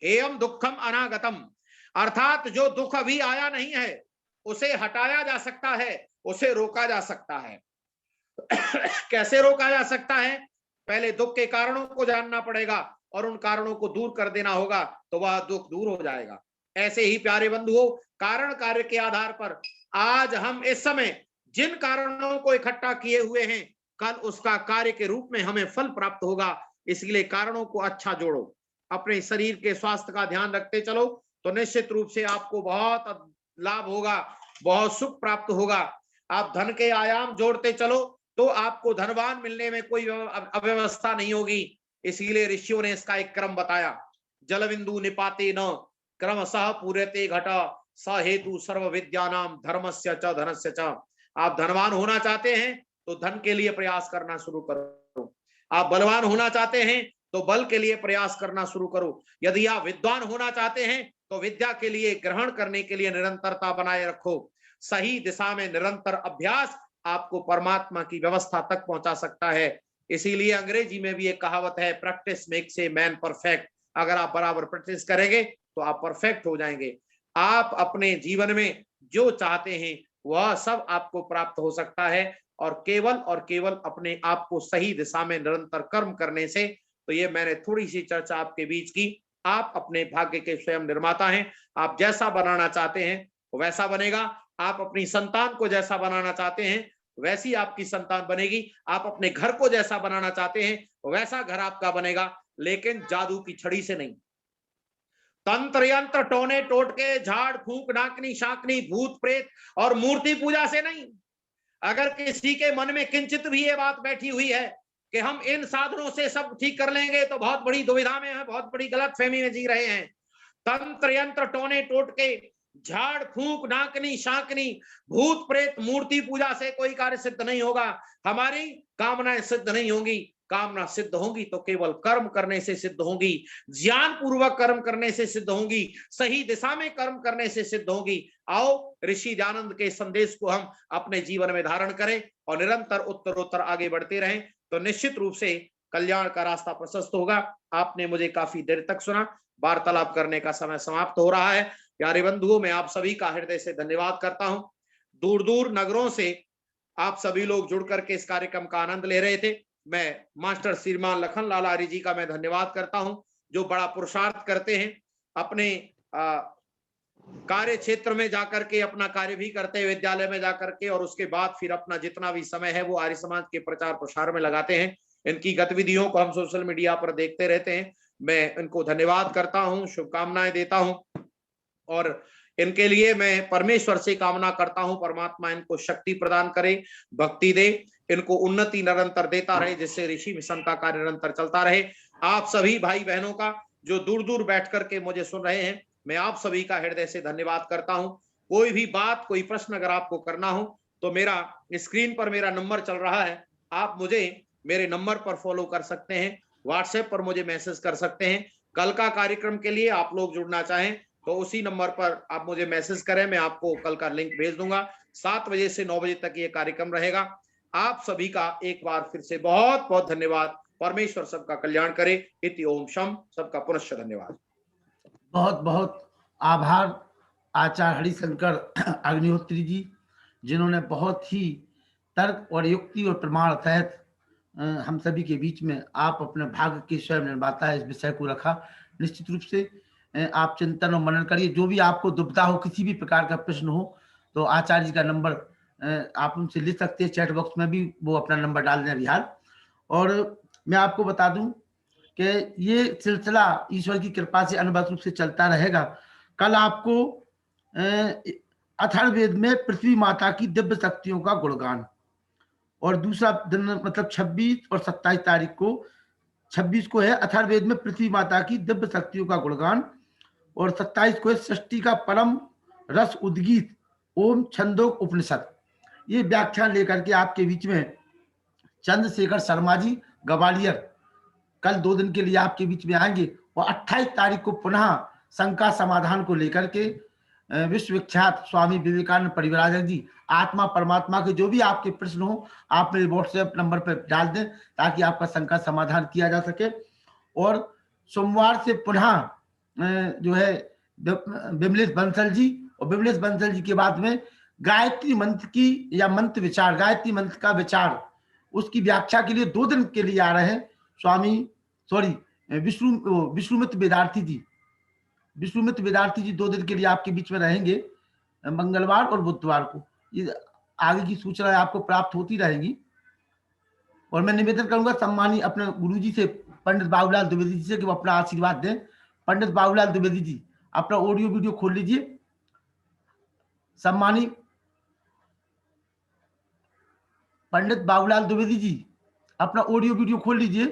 हेयम दुखम अनागतम, अर्थात जो दुख अभी आया नहीं है उसे हटाया जा सकता है, उसे रोका जा सकता है। कैसे रोका जा सकता है? पहले दुख के कारणों को जानना पड़ेगा और उन कारणों को दूर कर देना होगा, तो वह दुख दूर हो जाएगा। ऐसे ही प्यारे बंधुओं, कारण कार्य के आधार पर आज हम इस समय जिन कारणों को इकट्ठा किए हुए हैं, कल उसका कार्य के रूप में हमें फल प्राप्त होगा। इसलिए कारणों को अच्छा जोड़ो, अपने शरीर के स्वास्थ्य का ध्यान रखते चलो, तो निश्चित रूप से आपको बहुत लाभ होगा, बहुत सुख प्राप्त होगा। आप धन के आयाम जोड़ते चलो तो आपको धनवान मिलने में कोई अव्यवस्था नहीं होगी। इसीलिए ऋषियों ने इसका एक क्रम बताया, जल बिंदु निपाते न क्रमशः पूर्यते घट स हेतु सर्व विद्यानाम धर्मस्य च धनस्य च। आप धनवान होना चाहते हैं तो धन के लिए प्रयास करना शुरू करो, आप बलवान होना चाहते हैं तो बल के लिए प्रयास करना शुरू करो, यदि आप विद्वान होना चाहते हैं तो विद्या के लिए ग्रहण करने के लिए निरंतरता बनाए रखो। सही दिशा में निरंतर अभ्यास आपको परमात्मा की व्यवस्था तक पहुंचा सकता है। इसीलिए अंग्रेजी में भी एक कहावत है, practice makes a man perfect. अगर आप बराबर प्रैक्टिस करेंगे तो आप परफेक्ट हो जाएंगे। आप अपने जीवन में जो चाहते हैं वह सब आपको प्राप्त हो सकता है, और केवल अपने आप को सही दिशा में निरंतर कर्म करने से। तो ये मैंने थोड़ी सी चर्चा आपके बीच की। आप अपने भाग्य के स्वयं निर्माता हैं, आप जैसा बनाना चाहते हैं वैसा बनेगा। आप अपनी संतान को जैसा बनाना चाहते हैं वैसी आपकी संतान बनेगी। आप अपने घर को जैसा बनाना चाहते हैं वैसा घर आपका बनेगा, लेकिन जादू की छड़ी से नहीं, तंत्र यंत्र टोने टोटके झाड़ फूंक नाकनी शाकनी भूत प्रेत और मूर्ति पूजा से नहीं। अगर किसी के मन में किंचित भी ये बात बैठी हुई है कि हम इन साधनों से सब ठीक कर लेंगे, तो बहुत बड़ी दुविधा में है, बहुत बड़ी गलतफहमी में जी रहे हैं। तंत्र यंत्र टोने टोटके झाड़ फूंक नाकनी शाकनी भूत प्रेत मूर्ति पूजा से कोई कार्य सिद्ध नहीं होगा। हमारी कामनाएं सिद्ध नहीं होंगी। कामना सिद्ध होंगी तो केवल कर्म करने से सिद्ध होंगी, ज्ञान पूर्वक कर्म करने से सिद्ध होंगी, सही दिशा में कर्म करने से सिद्ध होंगी। आओ ऋषि दयानंद के संदेश को हम अपने जीवन में धारण करें और निरंतर उत्तरोत्तर आगे बढ़ते रहें, तो निश्चित रूप से कल्याण का रास्ता प्रशस्त होगा। आपने मुझे काफी देर तक सुना, वार्तालाप करने का समय समाप्त हो रहा है। प्यारे बंधुओं, मैं आप सभी का हृदय से धन्यवाद करता हूं। दूर दूर नगरों से आप सभी लोग जुड़ करके इस कार्यक्रम का आनंद ले रहे थे। मैं मास्टर श्रीमान लखन लाल आर्य जी का मैं धन्यवाद करता हूं, जो बड़ा पुरुषार्थ करते हैं, अपने कार्य क्षेत्र में जाकर के अपना कार्य भी करते हैं, विद्यालय में जाकर के, और उसके बाद फिर अपना जितना भी समय है वो आर्य समाज के प्रचार प्रसार में लगाते हैं। इनकी गतिविधियों को हम सोशल मीडिया पर देखते रहते हैं। मैं इनको धन्यवाद करता हूं, शुभकामनाएं देता हूं, और इनके लिए मैं परमेश्वर से कामना करता हूं परमात्मा इनको शक्ति प्रदान करे, भक्ति दे, इनको उन्नति निरंतर देता रहे, जिससे ऋषि मिशन का कार्य निरंतर चलता रहे। आप सभी भाई बहनों का जो दूर दूर बैठ करके मुझे सुन रहे हैं, मैं आप सभी का हृदय से धन्यवाद करता हूं। कोई भी बात, कोई प्रश्न अगर आपको करना हो तो मेरा स्क्रीन पर मेरा नंबर चल रहा है, आप मुझे मेरे नंबर पर फॉलो कर सकते हैं, व्हाट्सएप पर मुझे मैसेज कर सकते हैं। कल का कार्यक्रम के लिए आप लोग जुड़ना चाहें तो उसी नंबर पर आप मुझे मैसेज करें, मैं आपको कल का लिंक भेज दूंगा। 7 बजे से 9 बजे तक ये कार्यक्रम रहेगा। आप सभी का एक बार फिर से बहुत बहुत धन्यवाद। परमेश्वर सबका कल्याण करे। इति ओम शम। सबका पुनश्च धन्यवाद। बहुत बहुत आभार आचार्य हरिशंकर अग्निहोत्री जी, जिन्होंने बहुत ही तर्क और युक्ति और प्रमाण सहित हम सभी के बीच में आप अपने भाग्य के स्वयं निर्माता है इस विषय को रखा। निश्चित रूप से आप चिंतन और मनन करिए। जो भी आपको दुविधा हो, किसी भी प्रकार का प्रश्न हो, तो आचार्य जी का नंबर आप उनसे ले सकते हैं। चैट बॉक्स में भी वो अपना नंबर डाल दें बिहार। और मैं आपको बता दूं कि ये सिलसिला ईश्वर की कृपा से अनुभव रूप से चलता रहेगा। कल आपको अथर्ववेद में पृथ्वी माता की दिव्य शक्तियों का गुणगान, और दूसरा दिन मतलब 26 और 27 तारीख को, 26 को है अथर्ववेद में पृथ्वी माता की दिव्य शक्तियों का गुणगान, और 27 को है सृष्टि का परम रस उद्गीत ओम छंदोक उपनिषद। ये व्याख्यान लेकर के आपके बीच में चंद्रशेखर शर्मा जी ग्वालियर कल 2 दिन के लिए आपके बीच में आएंगे और 28 तारीख को पुनः शंका समाधान को लेकर के विश्व विख्यात स्वामी विवेकानंद परिव्राजक जी आत्मा परमात्मा के जो भी आपके प्रश्न हो आप मेरे व्हाट्सएप नंबर पर डाल दें ताकि आपका शंका समाधान किया जा सके। और सोमवार से पुनः जो है विमलेश बंसल जी, और विमलेश बंसल जी के बाद में गायत्री मंत्र की या मंत्र विचार, गायत्री मंत्र का विचार, उसकी व्याख्या के लिए 2 दिन के लिए आ रहे हैं स्वामी विष्णुमित्र वेदार्थी जी। विष्णुमित्र वेदार्थी जी 2 दिन के लिए आपके बीच में रहेंगे, मंगलवार और बुधवार को। ये आगे की सूचना आपको प्राप्त होती रहेगी। और मैं निवेदन करूंगा सम्मानी अपने गुरुजी से, पंडित बाबूलाल द्विवेदी जी से, कि वो अपना आशीर्वाद दें। पंडित बाबूलाल द्विवेदी जी अपना ऑडियो वीडियो खोल लीजिए। सम्मानी पंडित बाबूलाल द्विवेदी जी अपना ऑडियो वीडियो खोल लीजिए।